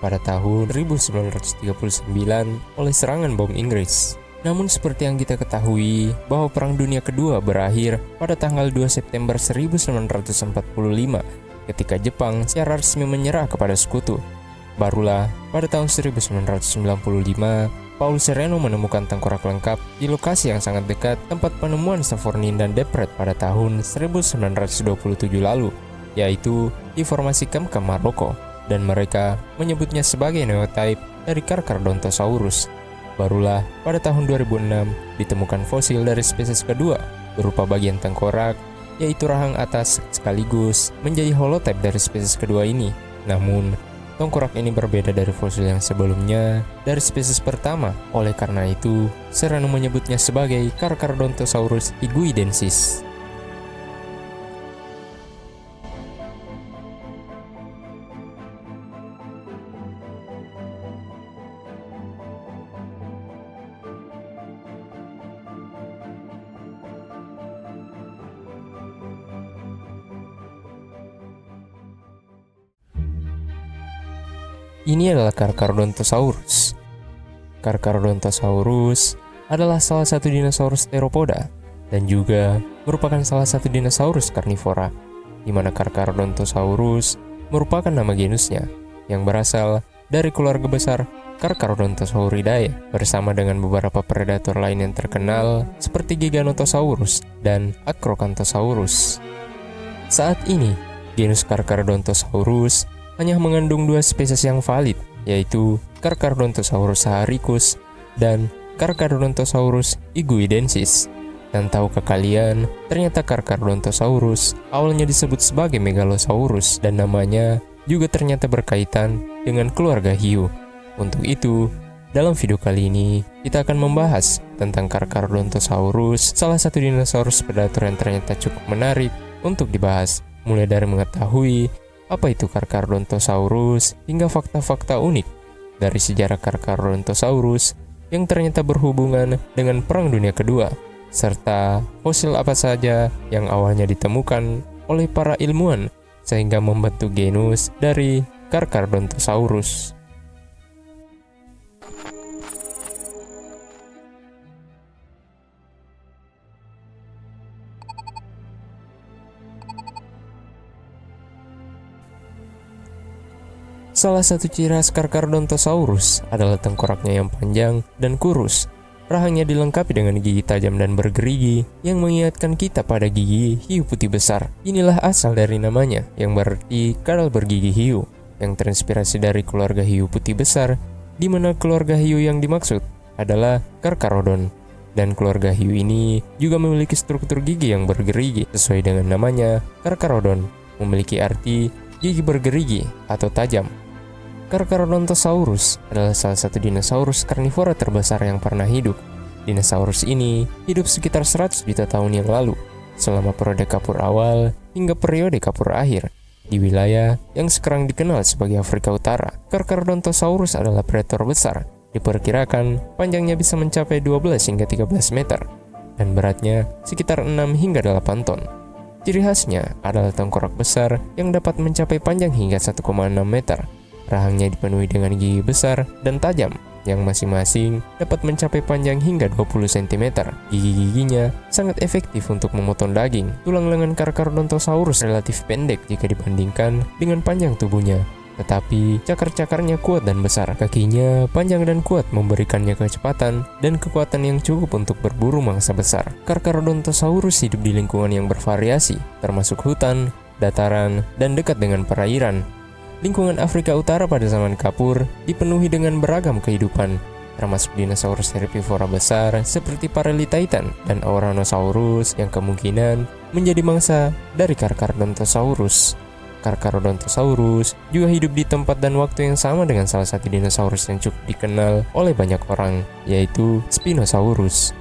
pada tahun 1939 oleh serangan bom Inggris. Namun seperti yang kita ketahui bahwa Perang Dunia Kedua berakhir pada tanggal 2 September 1945 ketika Jepang secara resmi menyerah kepada sekutu. Barulah pada tahun 1995 Paul Sereno menemukan tengkorak lengkap di lokasi yang sangat dekat tempat penemuan Savornin dan Depret pada tahun 1927 lalu, yaitu di formasi Kemkem Maroko, dan mereka menyebutnya sebagai neotype dari Carcharodontosaurus. Barulah pada tahun 2006 ditemukan fosil dari spesies kedua berupa bagian tengkorak, yaitu rahang atas sekaligus menjadi holotype dari spesies kedua ini. Namun, tengkorak ini berbeda dari fosil yang sebelumnya dari spesies pertama. Oleh karena itu, Sereno menyebutnya sebagai Carcharodontosaurus higuidensis. Ini adalah Carcharodontosaurus. Carcharodontosaurus adalah salah satu dinosaurus teropoda dan juga merupakan salah satu dinosaurus karnivora, di mana Carcharodontosaurus merupakan nama genusnya yang berasal dari keluarga besar Carcharodontosauridae bersama dengan beberapa predator lain yang terkenal seperti Giganotosaurus dan Acrocanthosaurus. Saat ini, genus Carcharodontosaurus hanya mengandung dua spesies yang valid, yaitu Carcharodontosaurus saharicus dan Carcharodontosaurus higuidensis. Dan tahukah kalian, ternyata Carcharodontosaurus awalnya disebut sebagai Megalosaurus dan namanya juga ternyata berkaitan dengan keluarga hiu. Untuk itu, dalam video kali ini kita akan membahas tentang Carcharodontosaurus, salah satu dinosaurus predator yang ternyata cukup menarik untuk dibahas, mulai dari mengetahui apa itu Carcharodontosaurus hingga fakta-fakta unik dari sejarah Carcharodontosaurus yang ternyata berhubungan dengan Perang Dunia Kedua, serta fosil apa saja yang awalnya ditemukan oleh para ilmuwan sehingga membentuk genus dari Carcharodontosaurus. Salah satu ciri khas Carcharodontosaurus adalah tengkoraknya yang panjang dan kurus. Rahangnya dilengkapi dengan gigi tajam dan bergerigi yang mengingatkan kita pada gigi hiu putih besar. Inilah asal dari namanya, yang berarti kadal bergigi hiu, yang terinspirasi dari keluarga hiu putih besar, di mana keluarga hiu yang dimaksud adalah Carcharodon. Dan keluarga hiu ini juga memiliki struktur gigi yang bergerigi sesuai dengan namanya. Carcharodon memiliki arti gigi bergerigi atau tajam. Carcharodontosaurus adalah salah satu dinosaurus karnivora terbesar yang pernah hidup. Dinosaurus ini hidup sekitar 100 juta tahun yang lalu, selama periode Kapur awal hingga periode Kapur akhir, di wilayah yang sekarang dikenal sebagai Afrika Utara. Carcharodontosaurus adalah predator besar. Diperkirakan panjangnya bisa mencapai 12 hingga 13 meter, dan beratnya sekitar 6 hingga 8 ton. Ciri khasnya adalah tengkorak besar yang dapat mencapai panjang hingga 1,6 meter. Rahangnya dipenuhi dengan gigi besar dan tajam yang masing-masing dapat mencapai panjang hingga 20 cm. Gigi-giginya sangat efektif untuk memotong daging. Tulang lengan Carcharodontosaurus relatif pendek jika dibandingkan dengan panjang tubuhnya, tetapi cakar-cakarnya kuat dan besar. Kakinya panjang dan kuat memberikannya kecepatan dan kekuatan yang cukup untuk berburu mangsa besar. Carcharodontosaurus hidup di lingkungan yang bervariasi, termasuk hutan, dataran, dan dekat dengan perairan. Lingkungan Afrika Utara pada zaman Kapur dipenuhi dengan beragam kehidupan, termasuk dinosaurus herbivora besar seperti Parelitaitan dan Ouranosaurus yang kemungkinan menjadi mangsa dari Carcharodontosaurus. Carcharodontosaurus juga hidup di tempat dan waktu yang sama dengan salah satu dinosaurus yang cukup dikenal oleh banyak orang, yaitu Spinosaurus.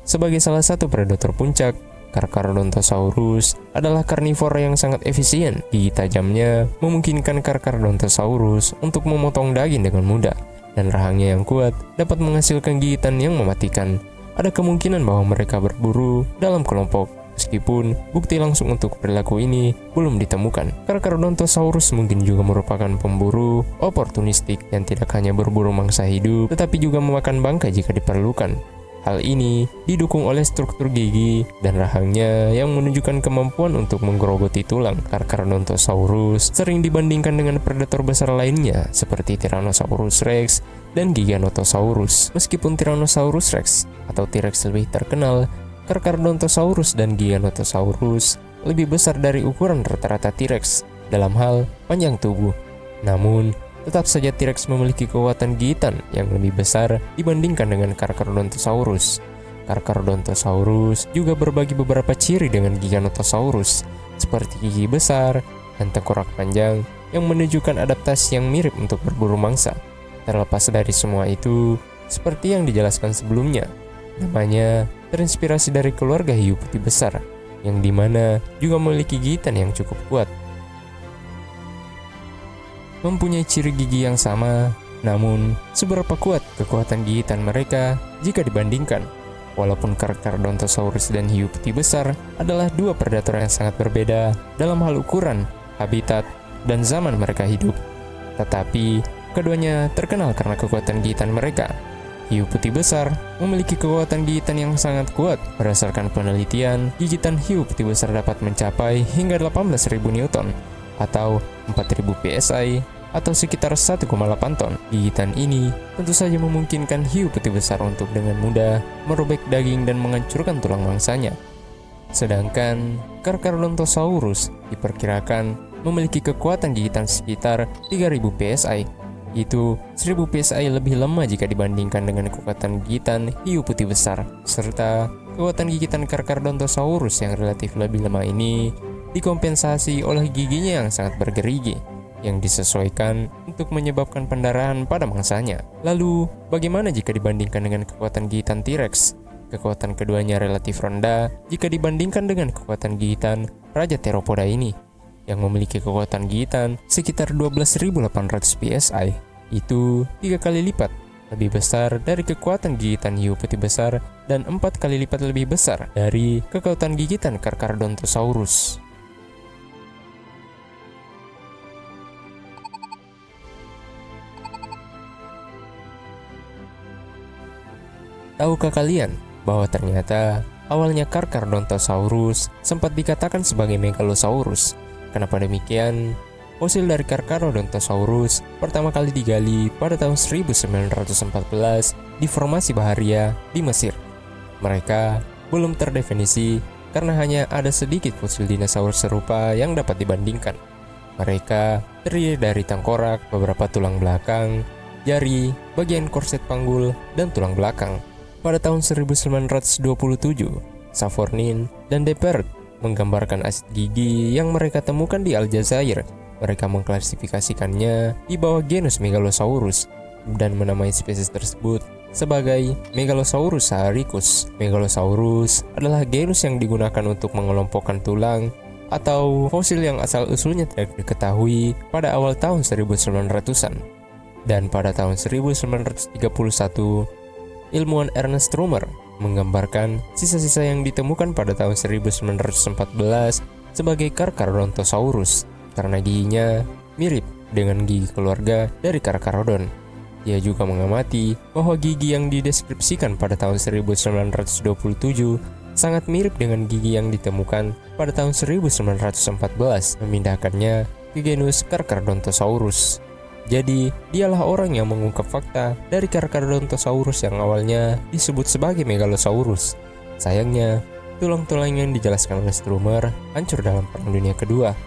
Sebagai salah satu predator puncak, Carcharodontosaurus adalah karnivora yang sangat efisien. Gigi tajamnya memungkinkan Carcharodontosaurus untuk memotong daging dengan mudah, dan rahangnya yang kuat dapat menghasilkan gigitan yang mematikan. Ada kemungkinan bahwa mereka berburu dalam kelompok, meskipun bukti langsung untuk perilaku ini belum ditemukan. Carcharodontosaurus mungkin juga merupakan pemburu oportunistik yang tidak hanya berburu mangsa hidup, tetapi juga memakan bangkai jika diperlukan. Hal ini didukung oleh struktur gigi dan rahangnya yang menunjukkan kemampuan untuk menggerogoti tulang. Carcharodontosaurus sering dibandingkan dengan predator besar lainnya seperti Tyrannosaurus Rex dan Giganotosaurus. Meskipun Tyrannosaurus Rex atau T-Rex lebih terkenal, Carcharodontosaurus dan Giganotosaurus lebih besar dari ukuran rata-rata T-Rex dalam hal panjang tubuh. Namun, tetap saja T-Rex memiliki kekuatan gigitan yang lebih besar dibandingkan dengan Carcharodontosaurus. Carcharodontosaurus juga berbagi beberapa ciri dengan Giganotosaurus, seperti gigi besar dan tengkorak panjang yang menunjukkan adaptasi yang mirip untuk berburu mangsa. Terlepas dari semua itu, seperti yang dijelaskan sebelumnya, namanya terinspirasi dari keluarga hiu putih besar, yang dimana juga memiliki gigitan yang cukup kuat. Mempunyai ciri gigi yang sama, namun seberapa kuat kekuatan gigitan mereka jika dibandingkan? Walaupun Carcharodontosaurus dan hiu putih besar adalah dua predator yang sangat berbeda dalam hal ukuran, habitat, dan zaman mereka hidup, tetapi keduanya terkenal karena kekuatan gigitan mereka. Hiu putih besar memiliki kekuatan gigitan yang sangat kuat. Berdasarkan penelitian, gigitan hiu putih besar dapat mencapai hingga 18.000 Newton atau 4.000 PSI atau sekitar 1,8 ton. Gigitan ini tentu saja memungkinkan hiu putih besar untuk dengan mudah merobek daging dan menghancurkan tulang mangsanya. Sedangkan Carcharodontosaurus diperkirakan memiliki kekuatan gigitan sekitar 3.000 PSI. Itu 1.000 PSI lebih lemah jika dibandingkan dengan kekuatan gigitan hiu putih besar. Serta kekuatan gigitan Carcharodontosaurus yang relatif lebih lemah ini dikompensasi oleh giginya yang sangat bergerigi, yang disesuaikan untuk menyebabkan pendarahan pada mangsanya. Lalu, bagaimana jika dibandingkan dengan kekuatan gigitan T-Rex? Kekuatan keduanya relatif rendah jika dibandingkan dengan kekuatan gigitan Raja Theropoda ini, yang memiliki kekuatan gigitan sekitar 12.800 PSI. Itu 3 kali lipat lebih besar dari kekuatan gigitan hiu putih besar dan 4 kali lipat lebih besar dari kekuatan gigitan Carcharodontosaurus. Tahukah kalian bahwa ternyata awalnya Carcharodontosaurus sempat dikatakan sebagai Megalosaurus? Kenapa demikian? Fosil dari Carcharodontosaurus pertama kali digali pada tahun 1914 di formasi Baharia di Mesir. Mereka belum terdefinisi karena hanya ada sedikit fosil dinosaurus serupa yang dapat dibandingkan. Mereka terdiri dari tengkorak, beberapa tulang belakang, jari, bagian korset panggul, dan tulang belakang. Pada tahun 1927, Savornin dan Depert menggambarkan asid gigi yang mereka temukan di Aljazair. Mereka mengklasifikasikannya di bawah genus Megalosaurus dan menamai spesies tersebut sebagai Megalosaurus saharicus. Megalosaurus adalah genus yang digunakan untuk mengelompokkan tulang atau fosil yang asal-usulnya tidak diketahui pada awal tahun 1900-an. Dan pada tahun 1931, ilmuwan Ernest Römer menggambarkan sisa-sisa yang ditemukan pada tahun 1914 sebagai Carcharodontosaurus karena giginya mirip dengan gigi keluarga dari Carcharodon. Dia juga mengamati bahwa gigi yang dideskripsikan pada tahun 1927 sangat mirip dengan gigi yang ditemukan pada tahun 1914, memindahkannya ke genus Carcharodontosaurus. Jadi, dialah orang yang mengungkap fakta dari Carcharodontosaurus yang awalnya disebut sebagai Megalosaurus. Sayangnya, tulang-tulang yang dijelaskan oleh Strummer hancur dalam Perang Dunia Kedua.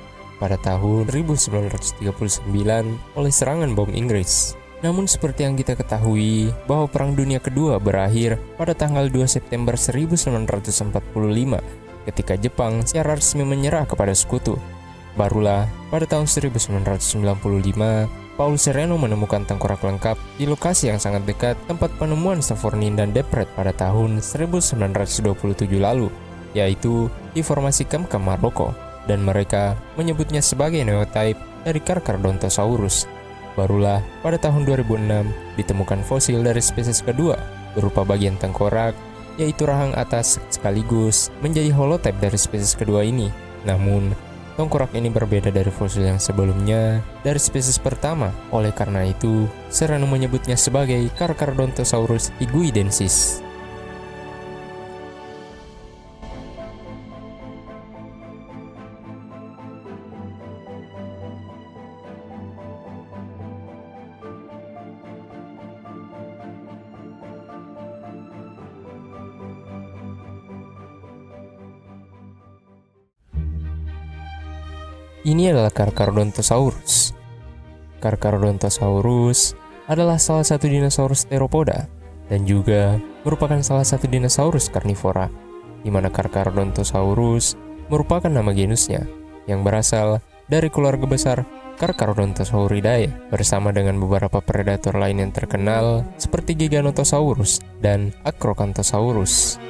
pada tahun 1939 oleh serangan bom Inggris. Namun seperti yang kita ketahui bahwa Perang Dunia Kedua berakhir pada tanggal 2 September 1945 ketika Jepang secara resmi menyerah kepada sekutu. Barulah pada tahun 1995 Paul Sereno menemukan tengkorak lengkap di lokasi yang sangat dekat tempat penemuan Savornin dan Depret pada tahun 1927 lalu, yaitu di formasi Kemkem Maroko, dan mereka menyebutnya sebagai neotype dari Carcharodontosaurus. Barulah pada tahun 2006 ditemukan fosil dari spesies kedua berupa bagian tengkorak, yaitu rahang atas sekaligus menjadi holotype dari spesies kedua ini. Namun, tengkorak ini berbeda dari fosil yang sebelumnya dari spesies pertama. Oleh karena itu, Sereno menyebutnya sebagai Carcharodontosaurus higuidensis. Ini adalah Carcharodontosaurus. Carcharodontosaurus adalah salah satu dinosaurus teropoda dan juga merupakan salah satu dinosaurus karnivora, di mana Carcharodontosaurus merupakan nama genusnya yang berasal dari keluarga besar Carcharodontosauridae bersama dengan beberapa predator lain yang terkenal seperti Giganotosaurus dan Acrocanthosaurus.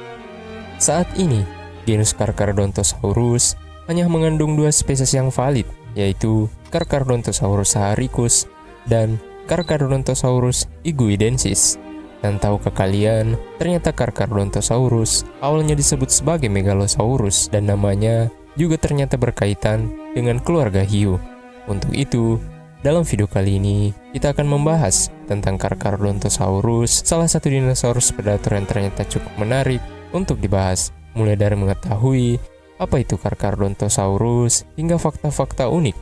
Saat ini, genus Carcharodontosaurus hanya mengandung dua spesies yang valid, yaitu Carcharodontosaurus saharicus dan Carcharodontosaurus higuidensis. Dan tahukah kalian, ternyata Carcharodontosaurus awalnya disebut sebagai Megalosaurus dan namanya juga ternyata berkaitan dengan keluarga hiu. Untuk itu, dalam video kali ini kita akan membahas tentang Carcharodontosaurus, salah satu dinosaurus predator yang ternyata cukup menarik untuk dibahas, mulai dari mengetahui apa itu Carcharodontosaurus hingga fakta-fakta unik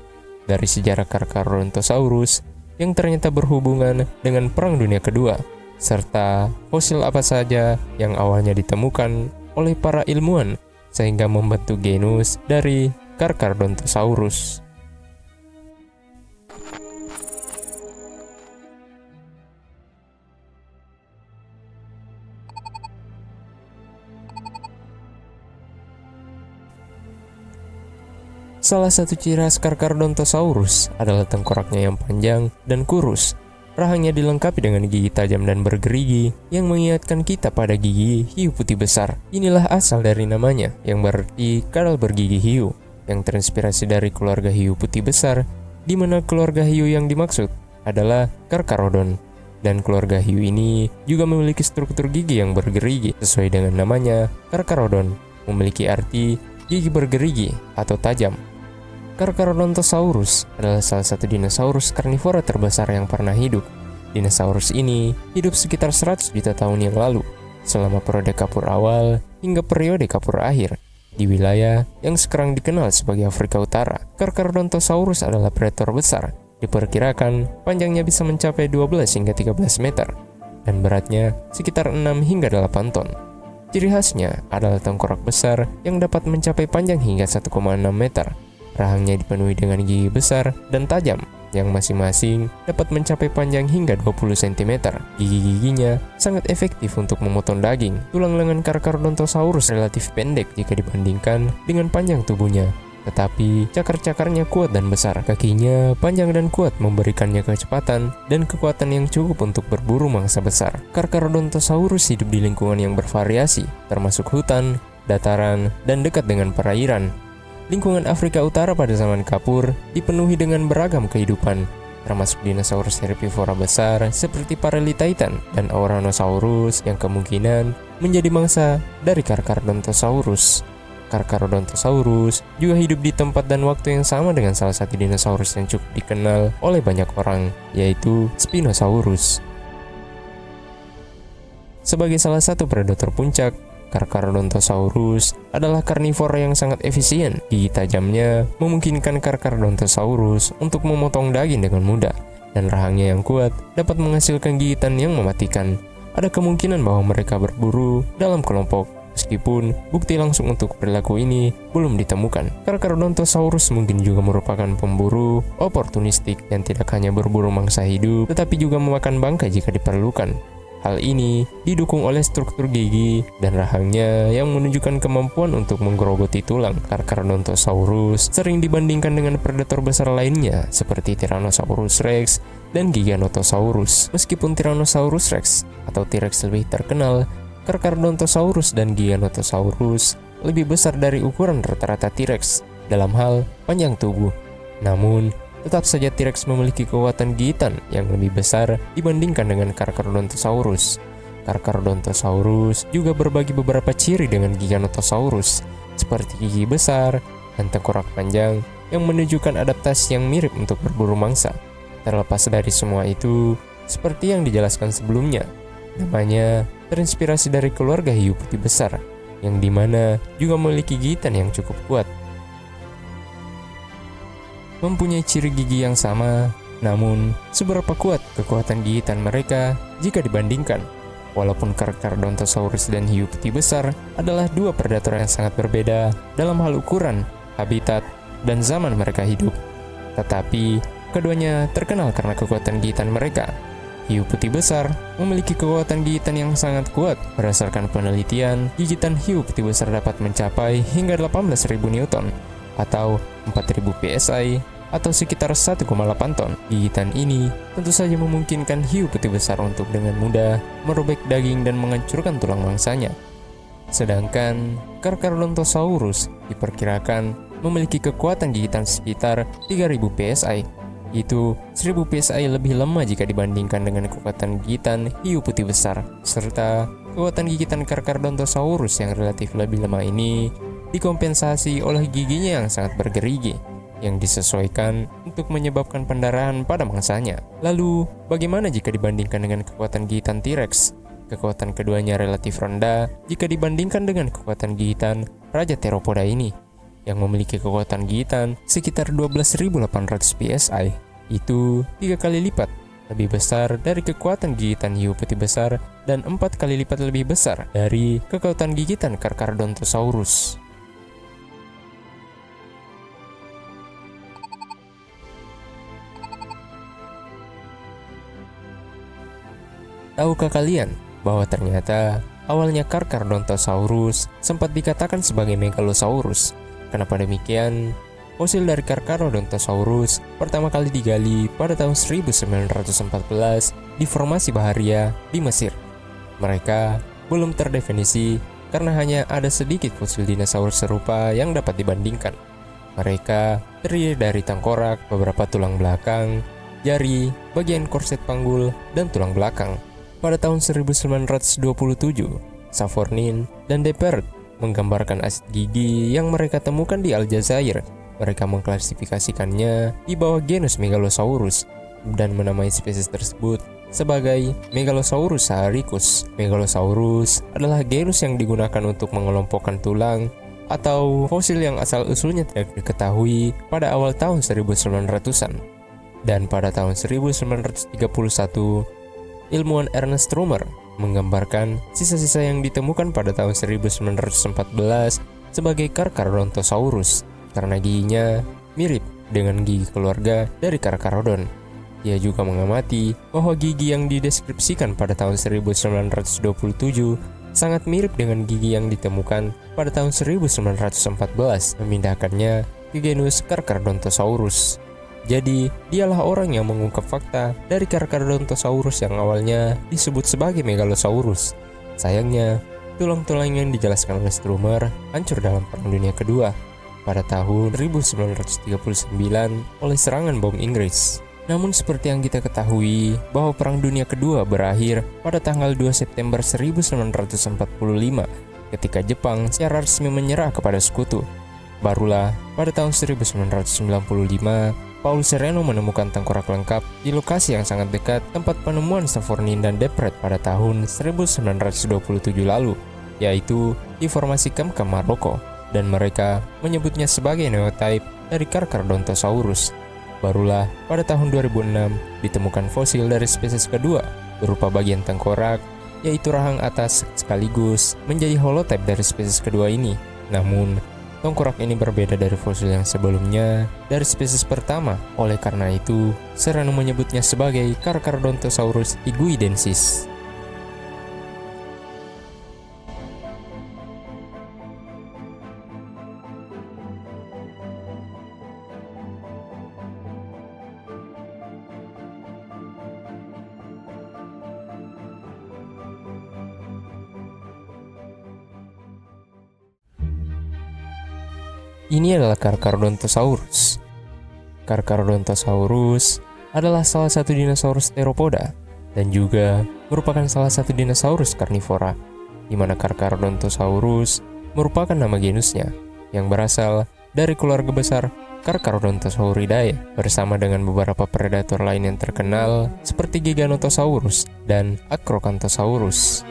dari sejarah Carcharodontosaurus yang ternyata berhubungan dengan Perang Dunia Kedua, serta fosil apa saja yang awalnya ditemukan oleh para ilmuwan sehingga membentuk genus dari Carcharodontosaurus. Salah satu ciri khas Carcharodontosaurus adalah tengkoraknya yang panjang dan kurus. Rahangnya dilengkapi dengan gigi tajam dan bergerigi yang mengingatkan kita pada gigi hiu putih besar. Inilah asal dari namanya, yang berarti kadal bergigi hiu, yang terinspirasi dari keluarga hiu putih besar, di mana keluarga hiu yang dimaksud adalah Carcharodon. Dan keluarga hiu ini juga memiliki struktur gigi yang bergerigi sesuai dengan namanya, Carcharodon, memiliki arti gigi bergerigi atau tajam. Carcharodontosaurus adalah salah satu dinosaurus karnivora terbesar yang pernah hidup. Dinosaurus ini hidup sekitar 100 juta tahun yang lalu, selama periode Kapur awal hingga periode Kapur akhir, di wilayah yang sekarang dikenal sebagai Afrika Utara. Carcharodontosaurus adalah predator besar. Diperkirakan panjangnya bisa mencapai 12 hingga 13 meter, dan beratnya sekitar 6 hingga 8 ton. Ciri khasnya adalah tengkorak besar yang dapat mencapai panjang hingga 1,6 meter. Rahangnya dipenuhi dengan gigi besar dan tajam yang masing-masing dapat mencapai panjang hingga 20 cm. Gigi-giginya sangat efektif untuk memotong daging. Tulang lengan Carcharodontosaurus relatif pendek jika dibandingkan dengan panjang tubuhnya, tetapi cakar-cakarnya kuat dan besar. Kakinya panjang dan kuat memberikannya kecepatan dan kekuatan yang cukup untuk berburu mangsa besar. Carcharodontosaurus hidup di lingkungan yang bervariasi, termasuk hutan, dataran, dan dekat dengan perairan. Lingkungan Afrika Utara pada zaman Kapur dipenuhi dengan beragam kehidupan, termasuk dinosaurus herbivora besar seperti Parelitaitan dan Ouranosaurus yang kemungkinan menjadi mangsa dari Carcharodontosaurus. Carcharodontosaurus juga hidup di tempat dan waktu yang sama dengan salah satu dinosaurus yang cukup dikenal oleh banyak orang, yaitu Spinosaurus. Sebagai salah satu predator puncak, Carcharodontosaurus adalah karnivora yang sangat efisien. Gigi tajamnya memungkinkan Carcharodontosaurus untuk memotong daging dengan mudah, dan rahangnya yang kuat dapat menghasilkan gigitan yang mematikan. Ada kemungkinan bahwa mereka berburu dalam kelompok Meskipun bukti langsung untuk perilaku ini belum ditemukan, Carcharodontosaurus mungkin juga merupakan pemburu oportunistik yang tidak hanya berburu mangsa hidup, tetapi juga memakan bangkai jika diperlukan. Hal ini didukung oleh struktur gigi dan rahangnya yang menunjukkan kemampuan untuk menggerogoti tulang. Carcharodontosaurus sering dibandingkan dengan predator besar lainnya seperti Tyrannosaurus rex dan Giganotosaurus. Meskipun Tyrannosaurus rex atau T-Rex lebih terkenal, Carcharodontosaurus dan Giganotosaurus lebih besar dari ukuran rata-rata T-Rex dalam hal panjang tubuh. Namun, tetap saja T-Rex memiliki kekuatan gigitan yang lebih besar dibandingkan dengan Carcharodontosaurus. Carcharodontosaurus juga berbagi beberapa ciri dengan Giganotosaurus, seperti gigi besar dan tengkorak panjang yang menunjukkan adaptasi yang mirip untuk berburu mangsa. Terlepas dari semua itu, seperti yang dijelaskan sebelumnya, namanya terinspirasi dari keluarga hiu putih besar, yang dimana juga memiliki gigitan yang cukup kuat. Mempunyai ciri gigi yang sama, namun seberapa kuat kekuatan gigitan mereka jika dibandingkan? Walaupun Carcharodontosaurus dan hiu putih besar adalah dua predator yang sangat berbeda dalam hal ukuran, habitat, dan zaman mereka hidup, tetapi keduanya terkenal karena kekuatan gigitan mereka. Hiu putih besar memiliki kekuatan gigitan yang sangat kuat. Berdasarkan penelitian, gigitan hiu putih besar dapat mencapai hingga 18.000 Newton atau 4.000 PSI atau sekitar 1,8 ton. Gigitan ini tentu saja memungkinkan hiu putih besar untuk dengan mudah merobek daging dan menghancurkan tulang mangsanya. Sedangkan Carcharodontosaurus diperkirakan memiliki kekuatan gigitan sekitar 3.000 PSI. Itu 1.000 PSI lebih lemah jika dibandingkan dengan kekuatan gigitan hiu putih besar. Serta kekuatan gigitan Carcharodontosaurus yang relatif lebih lemah ini dikompensasi oleh giginya yang sangat bergerigi, yang disesuaikan untuk menyebabkan pendarahan pada mangsanya. Lalu, bagaimana jika dibandingkan dengan kekuatan gigitan T-Rex? Kekuatan keduanya relatif rendah jika dibandingkan dengan kekuatan gigitan Raja Theropoda ini, yang memiliki kekuatan gigitan sekitar 12.800 PSI. Itu 3 kali lipat lebih besar dari kekuatan gigitan hiu putih besar dan 4 kali lipat lebih besar dari kekuatan gigitan Carcharodontosaurus. Tahukah kalian bahwa ternyata awalnya Carcharodontosaurus sempat dikatakan sebagai Megalosaurus? Kenapa demikian? Fosil dari Carcharodontosaurus pertama kali digali pada tahun 1914 di formasi Baharia di Mesir. Mereka belum terdefinisi karena hanya ada sedikit fosil dinosaurus serupa yang dapat dibandingkan. Mereka terdiri dari tengkorak, beberapa tulang belakang, jari, bagian korset panggul, dan tulang belakang. Pada tahun 1927, Savornin dan Deperdt menggambarkan asid gigi yang mereka temukan di Aljazair. Mereka mengklasifikasikannya di bawah genus Megalosaurus dan menamai spesies tersebut sebagai Megalosaurus saharicus. Megalosaurus adalah genus yang digunakan untuk mengelompokkan tulang atau fosil yang asal-usulnya tidak diketahui pada awal tahun 1900-an. Dan pada tahun 1931, ilmuwan Ernest Römer menggambarkan sisa-sisa yang ditemukan pada tahun 1914 sebagai Carcharodontosaurus karena giginya mirip dengan gigi keluarga dari Carcharodon. Ia juga mengamati bahwa gigi yang dideskripsikan pada tahun 1927 sangat mirip dengan gigi yang ditemukan pada tahun 1914, memindahkannya ke genus Carcharodontosaurus. Jadi, dialah orang yang mengungkap fakta dari Carcharodontosaurus yang awalnya disebut sebagai Megalosaurus. Sayangnya, tulang-tulang yang dijelaskan oleh Strummer hancur dalam Perang Dunia Kedua pada tahun 1939 oleh serangan bom Inggris. Namun seperti yang kita ketahui bahwa Perang Dunia Kedua berakhir pada tanggal 2 September 1945 ketika Jepang secara resmi menyerah kepada sekutu. Barulah pada tahun 1995 Paul Sereno menemukan tengkorak lengkap di lokasi yang sangat dekat tempat penemuan Savornin dan Deperdt pada tahun 1927 lalu, yaitu di formasi Kemkam Maroko, dan mereka menyebutnya sebagai neotype dari Carcharodontosaurus. Barulah pada tahun 2006 ditemukan fosil dari spesies kedua berupa bagian tengkorak yaitu rahang atas sekaligus menjadi holotype dari spesies kedua ini. Namun, tengkorak ini berbeda dari fosil yang sebelumnya dari spesies pertama. Oleh karena itu, Serrano menyebutnya sebagai Carcharodontosaurus higuidensis. Ini adalah Carcharodontosaurus. Carcharodontosaurus adalah salah satu dinosaurus teropoda dan juga merupakan salah satu dinosaurus karnivora, di mana Carcharodontosaurus merupakan nama genusnya yang berasal dari keluarga besar Carcharodontosauridae bersama dengan beberapa predator lain yang terkenal seperti Giganotosaurus dan Acrocanthosaurus.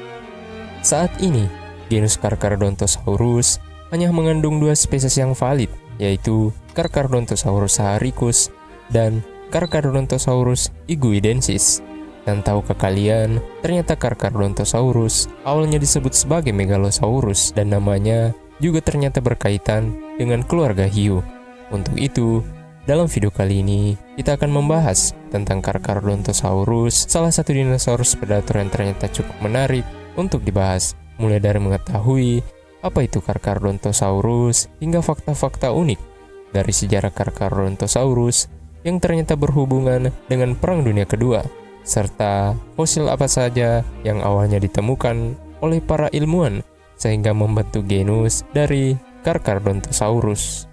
Saat ini, genus Carcharodontosaurus hanya mengandung dua spesies yang valid, yaitu Carcharodontosaurus saharicus dan Carcharodontosaurus higuidensis. Dan tahukah kalian, ternyata Carcharodontosaurus awalnya disebut sebagai Megalosaurus dan namanya juga ternyata berkaitan dengan keluarga hiu. Untuk itu, dalam video kali ini kita akan membahas tentang Carcharodontosaurus, salah satu dinosaurus predator yang ternyata cukup menarik untuk dibahas, mulai dari mengetahui apa itu Carcharodontosaurus hingga fakta-fakta unik dari sejarah Carcharodontosaurus yang ternyata berhubungan dengan Perang Dunia Kedua, serta fosil apa saja yang awalnya ditemukan oleh para ilmuwan sehingga membentuk genus dari Carcharodontosaurus.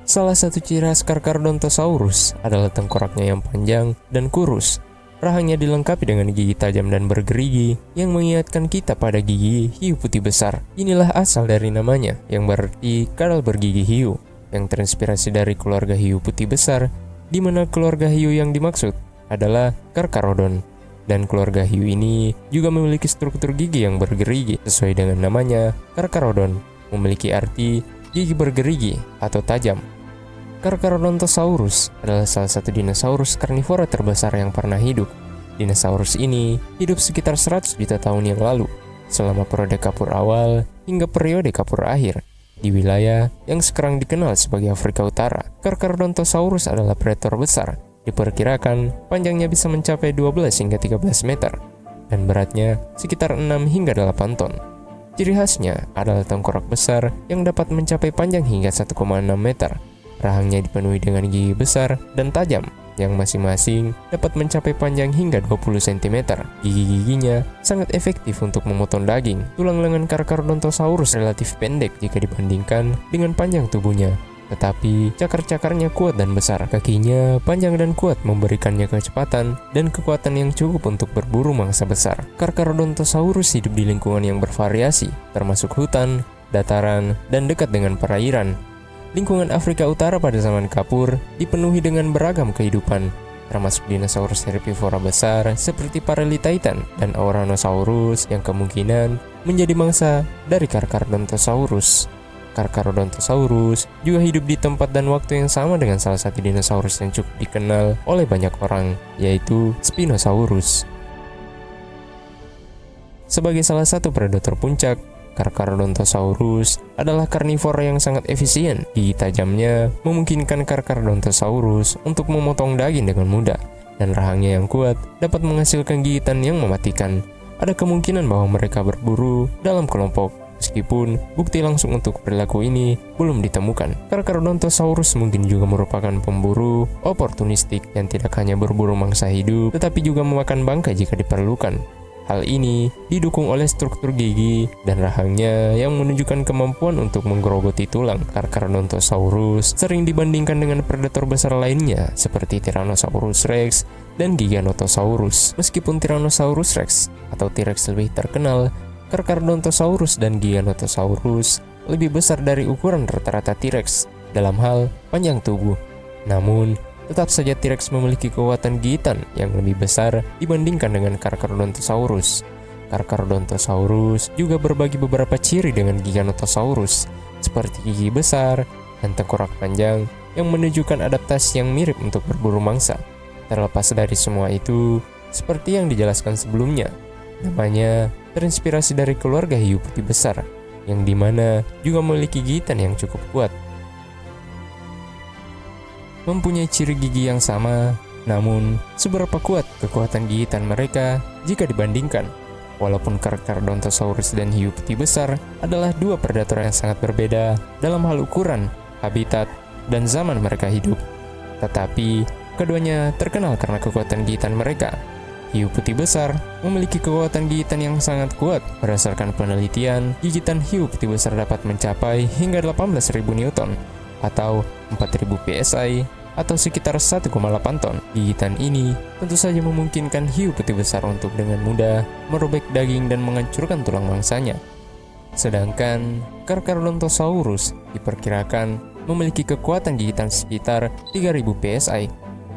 Salah satu ciri khas Carcharodontosaurus adalah tengkoraknya yang panjang dan kurus. Rahangnya dilengkapi dengan gigi tajam dan bergerigi yang mengingatkan kita pada gigi hiu putih besar. Inilah asal dari namanya, yang berarti kadal bergigi hiu, yang terinspirasi dari keluarga hiu putih besar, di mana keluarga hiu yang dimaksud adalah Carcharodon. Dan keluarga hiu ini juga memiliki struktur gigi yang bergerigi sesuai dengan namanya, Carcharodon, memiliki arti gigi bergerigi atau tajam. Carcharodontosaurus adalah salah satu dinosaurus karnivora terbesar yang pernah hidup. Dinosaurus ini hidup sekitar 100 juta tahun yang lalu, selama periode Kapur awal hingga periode Kapur akhir, di wilayah yang sekarang dikenal sebagai Afrika Utara. Carcharodontosaurus adalah predator besar. Diperkirakan panjangnya bisa mencapai 12 hingga 13 meter, dan beratnya sekitar 6 hingga 8 ton. Ciri khasnya adalah tengkorak besar yang dapat mencapai panjang hingga 1,6 meter. Rahangnya dipenuhi dengan gigi besar dan tajam yang masing-masing dapat mencapai panjang hingga 20 cm. Gigi-giginya sangat efektif untuk memotong daging. Tulang lengan Carcharodontosaurus relatif pendek jika dibandingkan dengan panjang tubuhnya, tetapi cakar-cakarnya kuat dan besar. Kakinya panjang dan kuat, memberikannya kecepatan dan kekuatan yang cukup untuk berburu mangsa besar. Carcharodontosaurus hidup di lingkungan yang bervariasi, termasuk hutan, dataran, dan dekat dengan perairan. Lingkungan Afrika Utara pada zaman Kapur dipenuhi dengan beragam kehidupan, termasuk dinosaurus herbivora besar seperti Parelitaitan dan Ouranosaurus yang kemungkinan menjadi mangsa dari Carcharodontosaurus. Carcharodontosaurus juga hidup di tempat dan waktu yang sama dengan salah satu dinosaurus yang cukup dikenal oleh banyak orang, yaitu Spinosaurus. Sebagai salah satu predator puncak, Carcharodontosaurus adalah karnivora yang sangat efisien. Gigi tajamnya memungkinkan Carcharodontosaurus untuk memotong daging dengan mudah, dan rahangnya yang kuat dapat menghasilkan gigitan yang mematikan. Ada kemungkinan bahwa mereka berburu dalam kelompok, meskipun bukti langsung untuk perilaku ini belum ditemukan. Carcharodontosaurus mungkin juga merupakan pemburu oportunistik yang tidak hanya berburu mangsa hidup, tetapi juga memakan bangkai jika diperlukan. Hal ini didukung oleh struktur gigi dan rahangnya yang menunjukkan kemampuan untuk menggerogoti tulang. Carcharodontosaurus sering dibandingkan dengan predator besar lainnya seperti Tyrannosaurus Rex dan Giganotosaurus. Meskipun Tyrannosaurus Rex atau T-Rex lebih terkenal, Carcharodontosaurus dan Giganotosaurus lebih besar dari ukuran rata-rata T-Rex dalam hal panjang tubuh. Namun, tetap saja T-Rex memiliki kekuatan gigitan yang lebih besar dibandingkan dengan Carcharodontosaurus. Carcharodontosaurus juga berbagi beberapa ciri dengan Giganotosaurus, seperti gigi besar dan tengkorak panjang yang menunjukkan adaptasi yang mirip untuk berburu mangsa. Terlepas dari semua itu, seperti yang dijelaskan sebelumnya, namanya terinspirasi dari keluarga hiu putih besar, yang dimana juga memiliki gigitan yang cukup kuat. Mempunyai ciri gigi yang sama, namun seberapa kuat kekuatan gigitan mereka jika dibandingkan? Walaupun Carcharodontosaurus dan hiu putih besar adalah dua predator yang sangat berbeda dalam hal ukuran, habitat, dan zaman mereka hidup, tetapi keduanya terkenal karena kekuatan gigitan mereka. Hiu putih besar memiliki kekuatan gigitan yang sangat kuat. Berdasarkan penelitian, gigitan hiu putih besar dapat mencapai hingga 18.000 Newton atau 4.000 PSI atau sekitar 1,8 ton. Gigitan ini tentu saja memungkinkan hiu putih besar untuk dengan mudah merobek daging dan menghancurkan tulang mangsanya. Sedangkan Carcharodontosaurus diperkirakan memiliki kekuatan gigitan sekitar 3.000 PSI.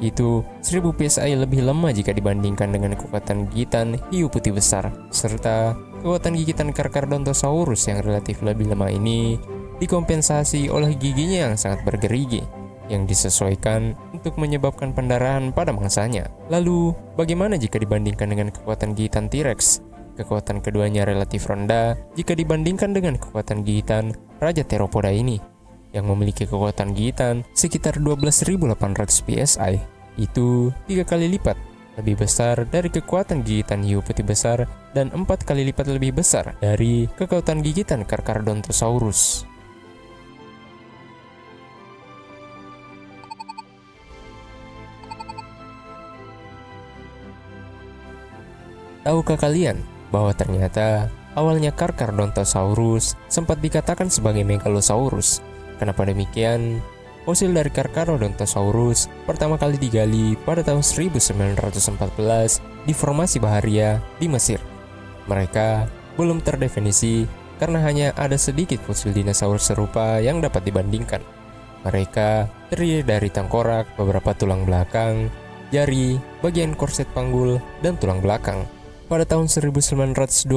Itu 1.000 PSI lebih lemah jika dibandingkan dengan kekuatan gigitan hiu putih besar. Serta kekuatan gigitan Carcharodontosaurus yang relatif lebih lemah ini dikompensasi oleh giginya yang sangat bergerigi, yang disesuaikan untuk menyebabkan pendarahan pada mangsanya. Lalu, bagaimana jika dibandingkan dengan kekuatan gigitan T-Rex? Kekuatan keduanya relatif rendah jika dibandingkan dengan kekuatan gigitan Raja Theropoda ini, yang memiliki kekuatan gigitan sekitar 12.800 PSI. Itu 3 kali lipat lebih besar dari kekuatan gigitan hiu putih besar dan 4 kali lipat lebih besar dari kekuatan gigitan Carcharodontosaurus. Tahukah kalian bahwa ternyata awalnya Carcharodontosaurus sempat dikatakan sebagai Megalosaurus? Kenapa demikian? Fosil dari Carcharodontosaurus pertama kali digali pada tahun 1914 di formasi Baharia di Mesir. Mereka belum terdefinisi karena hanya ada sedikit fosil dinosaurus serupa yang dapat dibandingkan. Mereka terdiri dari tengkorak, beberapa tulang belakang, jari, bagian korset panggul, dan tulang belakang. Pada tahun 1927,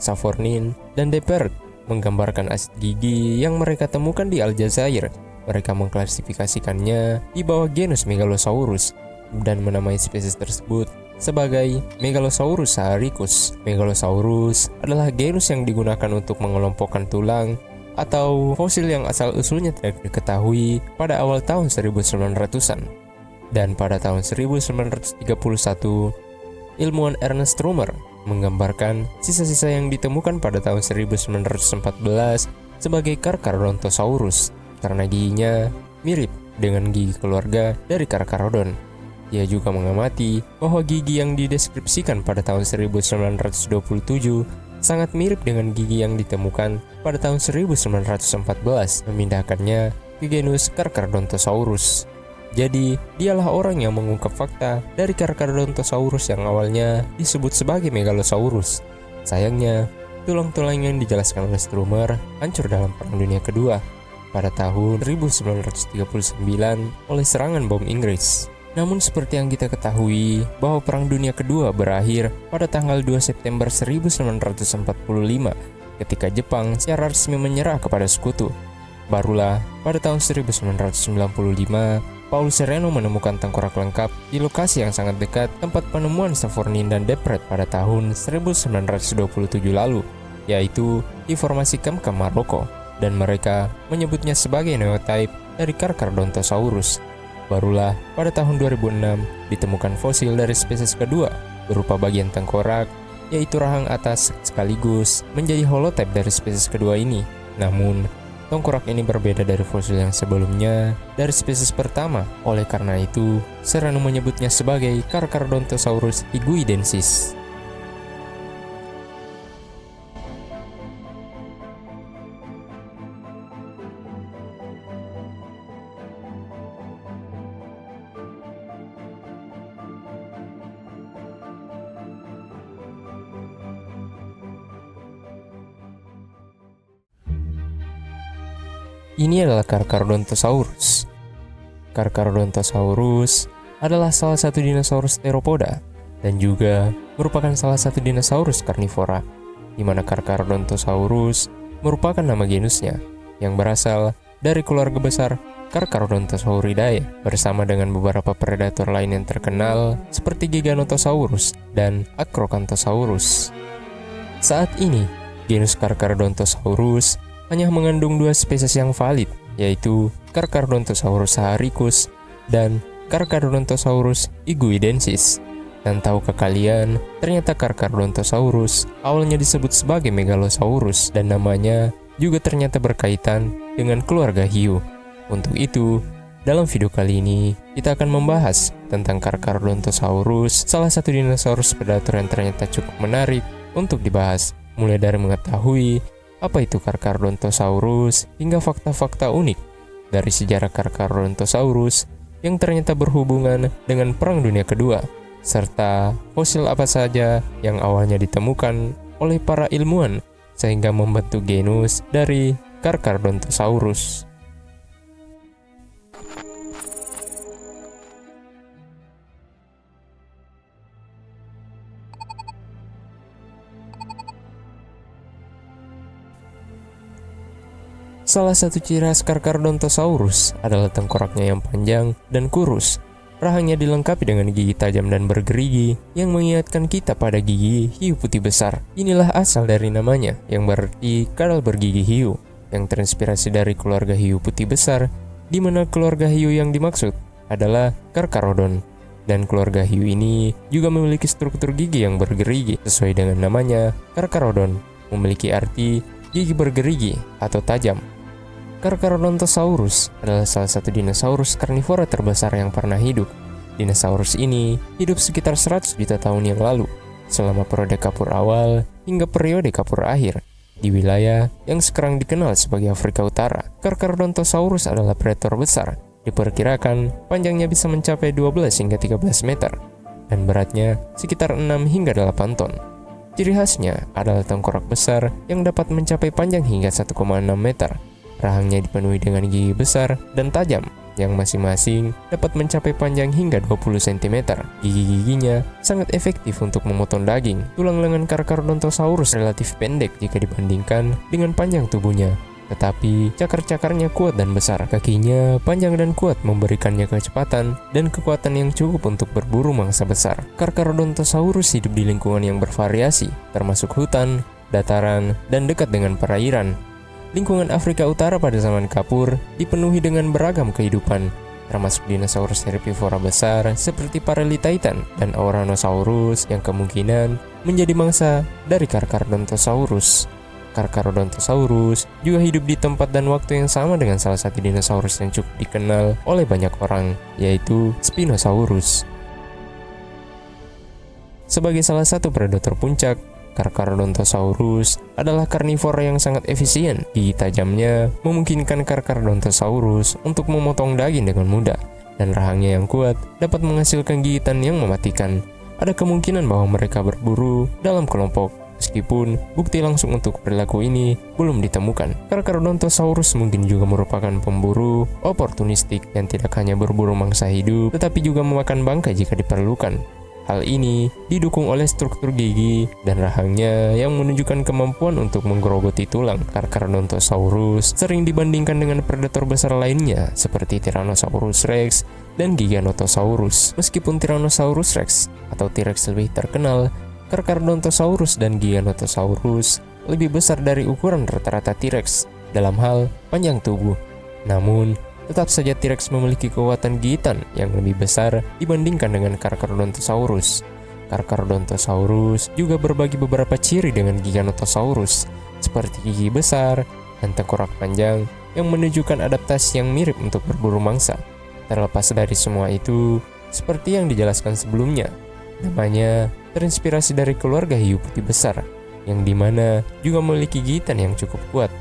Savornin dan Depert menggambarkan asid gigi yang mereka temukan di Aljazair. Mereka mengklasifikasikannya di bawah genus Megalosaurus dan menamai spesies tersebut sebagai Megalosaurus saharicus. Megalosaurus adalah genus yang digunakan untuk mengelompokkan tulang atau fosil yang asal-usulnya tidak diketahui pada awal tahun 1900-an. Dan pada tahun 1931, ilmuwan Ernest Römer menggambarkan sisa-sisa yang ditemukan pada tahun 1914 sebagai Carcharodontosaurus karena giginya mirip dengan gigi keluarga dari Carcharodon. Ia juga mengamati bahwa gigi yang dideskripsikan pada tahun 1927 sangat mirip dengan gigi yang ditemukan pada tahun 1914, memindahkannya ke genus Carcharodontosaurus. Jadi, dialah orang yang mengungkap fakta dari Carcharodontosaurus yang awalnya disebut sebagai Megalosaurus. Sayangnya, tulang-tulang yang dijelaskan oleh Strummer hancur dalam Perang Dunia Kedua pada tahun 1939 oleh serangan bom Inggris. Namun seperti yang kita ketahui bahwa Perang Dunia Kedua berakhir pada tanggal 2 September 1945 ketika Jepang secara resmi menyerah kepada sekutu. Barulah pada tahun 1995 Paul Sereno menemukan tengkorak lengkap di lokasi yang sangat dekat tempat penemuan Savornin dan Depret pada tahun 1927 lalu, yaitu di formasi Kemkam Maroko, dan mereka menyebutnya sebagai neotype dari Carcharodontosaurus. Barulah pada tahun 2006 ditemukan fosil dari spesies kedua berupa bagian tengkorak, yaitu rahang atas sekaligus menjadi holotype dari spesies kedua ini. Namun, tengkorak ini berbeda dari fosil yang sebelumnya dari spesies pertama. Oleh karena itu, Serrano menyebutnya sebagai Carcharodontosaurus higuidensis. Ini adalah Carcharodontosaurus. Carcharodontosaurus adalah salah satu dinosaurus teropoda dan juga merupakan salah satu dinosaurus karnivora, di mana Carcharodontosaurus merupakan nama genusnya yang berasal dari keluarga besar Carcharodontosauridae bersama dengan beberapa predator lain yang terkenal seperti Giganotosaurus dan Acrocanthosaurus. Saat ini, genus Carcharodontosaurus hanya mengandung dua spesies yang valid, yaitu Carcharodontosaurus saharicus dan Carcharodontosaurus iguidensis. Dan tahukah kalian, ternyata Carcharodontosaurus awalnya disebut sebagai Megalosaurus dan namanya juga ternyata berkaitan dengan keluarga hiu. Untuk itu, dalam video kali ini kita akan membahas tentang Carcharodontosaurus, salah satu dinosaurus predator yang ternyata cukup menarik untuk dibahas, mulai dari mengetahui apa itu Carcharodontosaurus hingga fakta-fakta unik dari sejarah Carcharodontosaurus yang ternyata berhubungan dengan Perang Dunia Kedua, serta fosil apa saja yang awalnya ditemukan oleh para ilmuwan sehingga membentuk genus dari Carcharodontosaurus. Salah satu ciri khas Carcharodontosaurus adalah tengkoraknya yang panjang dan kurus. Rahangnya dilengkapi dengan gigi tajam dan bergerigi yang mengingatkan kita pada gigi hiu putih besar. Inilah asal dari namanya, yang berarti kadal bergigi hiu, yang terinspirasi dari keluarga hiu putih besar, di mana keluarga hiu yang dimaksud adalah Carcharodon. Dan keluarga hiu ini juga memiliki struktur gigi yang bergerigi, sesuai dengan namanya, Carcharodon memiliki arti gigi bergerigi atau tajam. Carcharodontosaurus adalah salah satu dinosaurus karnivora terbesar yang pernah hidup. Dinosaurus ini hidup sekitar 100 juta tahun yang lalu, selama periode Kapur awal hingga periode Kapur akhir, di wilayah yang sekarang dikenal sebagai Afrika Utara. Carcharodontosaurus adalah predator besar. Diperkirakan panjangnya bisa mencapai 12 hingga 13 meter, dan beratnya sekitar 6 hingga 8 ton. Ciri khasnya adalah tengkorak besar yang dapat mencapai panjang hingga 1,6 meter. Rahangnya dipenuhi dengan gigi besar dan tajam yang masing-masing dapat mencapai panjang hingga 20 cm. Gigi-giginya sangat efektif untuk memotong daging. Tulang lengan Carcharodontosaurus relatif pendek jika dibandingkan dengan panjang tubuhnya, tetapi cakar-cakarnya kuat dan besar. Kakinya panjang dan kuat memberikannya kecepatan dan kekuatan yang cukup untuk berburu mangsa besar. Carcharodontosaurus hidup di lingkungan yang bervariasi, termasuk hutan, dataran, dan dekat dengan perairan. Lingkungan Afrika Utara pada zaman Kapur dipenuhi dengan beragam kehidupan, termasuk dinosaurus herbivora besar seperti Parelitaitan dan Ouranosaurus yang kemungkinan menjadi mangsa dari Carcharodontosaurus. Carcharodontosaurus juga hidup di tempat dan waktu yang sama dengan salah satu dinosaurus yang cukup dikenal oleh banyak orang, yaitu Spinosaurus. Sebagai salah satu predator puncak, Carcharodontosaurus adalah karnivora yang sangat efisien. Gigi tajamnya memungkinkan Carcharodontosaurus untuk memotong daging dengan mudah, dan rahangnya yang kuat dapat menghasilkan gigitan yang mematikan. Ada kemungkinan bahwa mereka berburu dalam kelompok, meskipun bukti langsung untuk perilaku ini belum ditemukan. Carcharodontosaurus mungkin juga merupakan pemburu oportunistik yang tidak hanya berburu mangsa hidup, tetapi juga memakan bangkai jika diperlukan. Hal ini didukung oleh struktur gigi dan rahangnya yang menunjukkan kemampuan untuk menggerogoti tulang. Carcharodontosaurus sering dibandingkan dengan predator besar lainnya seperti Tyrannosaurus rex dan Giganotosaurus. Meskipun Tyrannosaurus rex atau T-Rex lebih terkenal, Carcharodontosaurus dan Giganotosaurus lebih besar dari ukuran rata-rata T-Rex dalam hal panjang tubuh. Namun, tetap saja T-Rex memiliki kekuatan gigitan yang lebih besar dibandingkan dengan Carcharodontosaurus. Carcharodontosaurus juga berbagi beberapa ciri dengan Giganotosaurus, seperti gigi besar dan tengkorak panjang yang menunjukkan adaptasi yang mirip untuk berburu mangsa. Terlepas dari semua itu, seperti yang dijelaskan sebelumnya, namanya terinspirasi dari keluarga hiu putih besar, yang dimana juga memiliki gigitan yang cukup kuat.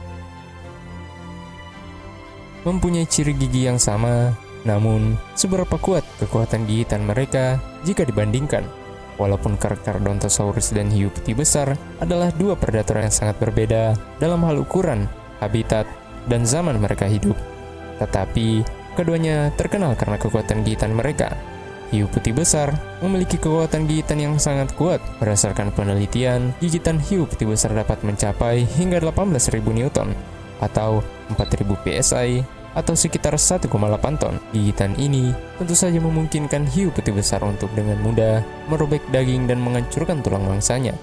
Mempunyai ciri gigi yang sama, namun seberapa kuat kekuatan gigitan mereka jika dibandingkan? Walaupun Carcharodontosaurus dan hiu putih besar adalah dua predator yang sangat berbeda dalam hal ukuran, habitat, dan zaman mereka hidup, tetapi keduanya terkenal karena kekuatan gigitan mereka. Hiu putih besar memiliki kekuatan gigitan yang sangat kuat. Berdasarkan penelitian, gigitan hiu putih besar dapat mencapai hingga 18.000 Newton atau 4.000 PSI atau sekitar 1,8 ton. Gigitan ini tentu saja memungkinkan hiu putih besar untuk dengan mudah merobek daging dan menghancurkan tulang mangsanya.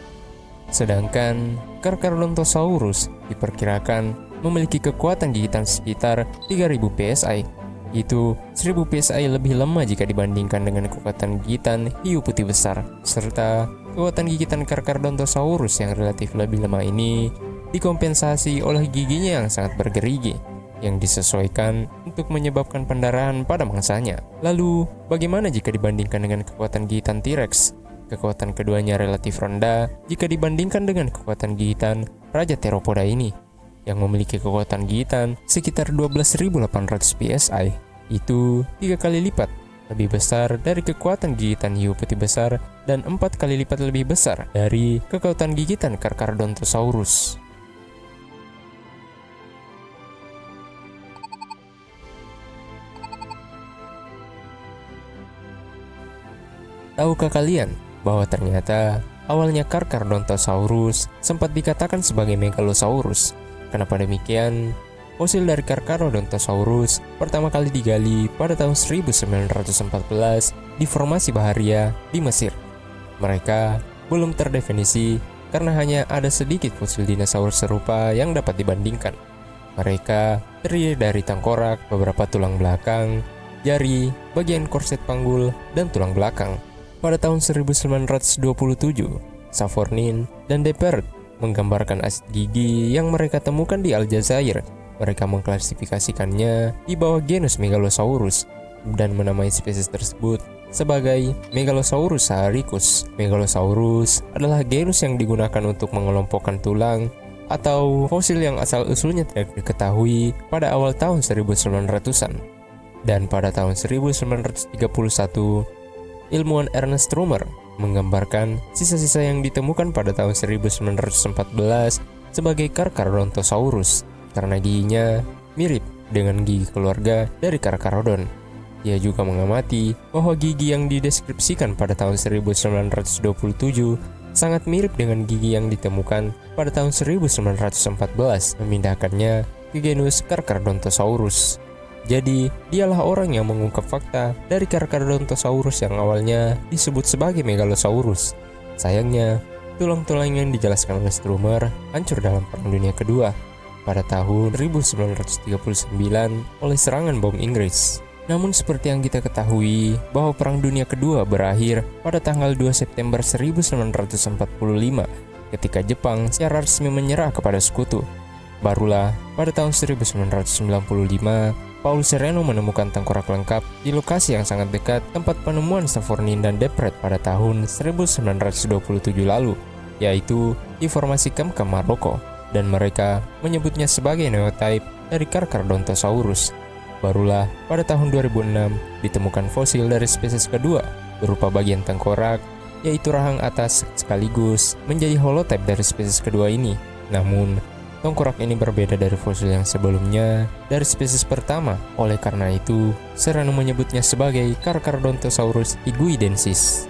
Sedangkan Carcharodontosaurus diperkirakan memiliki kekuatan gigitan sekitar 3.000 PSI. Itu 1000 PSI lebih lemah jika dibandingkan dengan kekuatan gigitan hiu putih besar. Serta kekuatan gigitan Carcharodontosaurus yang relatif lebih lemah ini dikompensasi oleh giginya yang sangat bergerigi, yang disesuaikan untuk menyebabkan pendarahan pada mangsanya. Lalu, bagaimana jika dibandingkan dengan kekuatan gigitan T-Rex? Kekuatan keduanya relatif rendah jika dibandingkan dengan kekuatan gigitan Raja Theropoda ini, yang memiliki kekuatan gigitan sekitar 12.800 PSI. Itu 3 kali lipat lebih besar dari kekuatan gigitan hiu putih besar dan 4 kali lipat lebih besar dari kekuatan gigitan Carcharodontosaurus. Tahukah kalian bahwa ternyata awalnya Carcharodontosaurus sempat dikatakan sebagai Megalosaurus? Kenapa demikian? Fosil dari Carcharodontosaurus pertama kali digali pada tahun 1914 di formasi Baharia di Mesir. Mereka belum terdefinisi karena hanya ada sedikit fosil dinosaurus serupa yang dapat dibandingkan. Mereka terdiri dari tengkorak, beberapa tulang belakang, jari, bagian korset panggul, dan tulang belakang. Pada tahun 1927, Savornin dan Deperdt menggambarkan asid gigi yang mereka temukan di Aljazair. Mereka mengklasifikasikannya di bawah genus Megalosaurus dan menamai spesies tersebut sebagai Megalosaurus saharicus. Megalosaurus adalah genus yang digunakan untuk mengelompokkan tulang atau fosil yang asal-usulnya tidak diketahui pada awal tahun 1900-an. Dan pada tahun 1931, ilmuwan Ernest Römer menggambarkan sisa-sisa yang ditemukan pada tahun 1914 sebagai Carcharodontosaurus karena giginya mirip dengan gigi keluarga dari Carcharodon. Dia juga mengamati bahwa gigi yang dideskripsikan pada tahun 1927 sangat mirip dengan gigi yang ditemukan pada tahun 1914, memindahkannya ke genus Carcharodontosaurus. Jadi, dialah orang yang mengungkap fakta dari Carcharodontosaurus yang awalnya disebut sebagai Megalosaurus. Sayangnya, tulang-tulang yang dijelaskan oleh Strummer hancur dalam Perang Dunia Kedua pada tahun 1939 oleh serangan bom Inggris. Namun seperti yang kita ketahui bahwa Perang Dunia Kedua berakhir pada tanggal 2 September 1945 ketika Jepang secara resmi menyerah kepada sekutu. Barulah pada tahun 1995 Paul Sereno menemukan tengkorak lengkap di lokasi yang sangat dekat tempat penemuan Savornin dan Deperdt pada tahun 1927 lalu, yaitu di formasi Kemkem Maroko, dan mereka menyebutnya sebagai neotype dari Carcharodontosaurus. Barulah pada tahun 2006 ditemukan fosil dari spesies kedua berupa bagian tengkorak, yaitu rahang atas sekaligus menjadi holotype dari spesies kedua ini. Namun, tengkorak ini berbeda dari fosil yang sebelumnya dari spesies pertama. Oleh karena itu, Serrano menyebutnya sebagai Carcharodontosaurus higuidensis.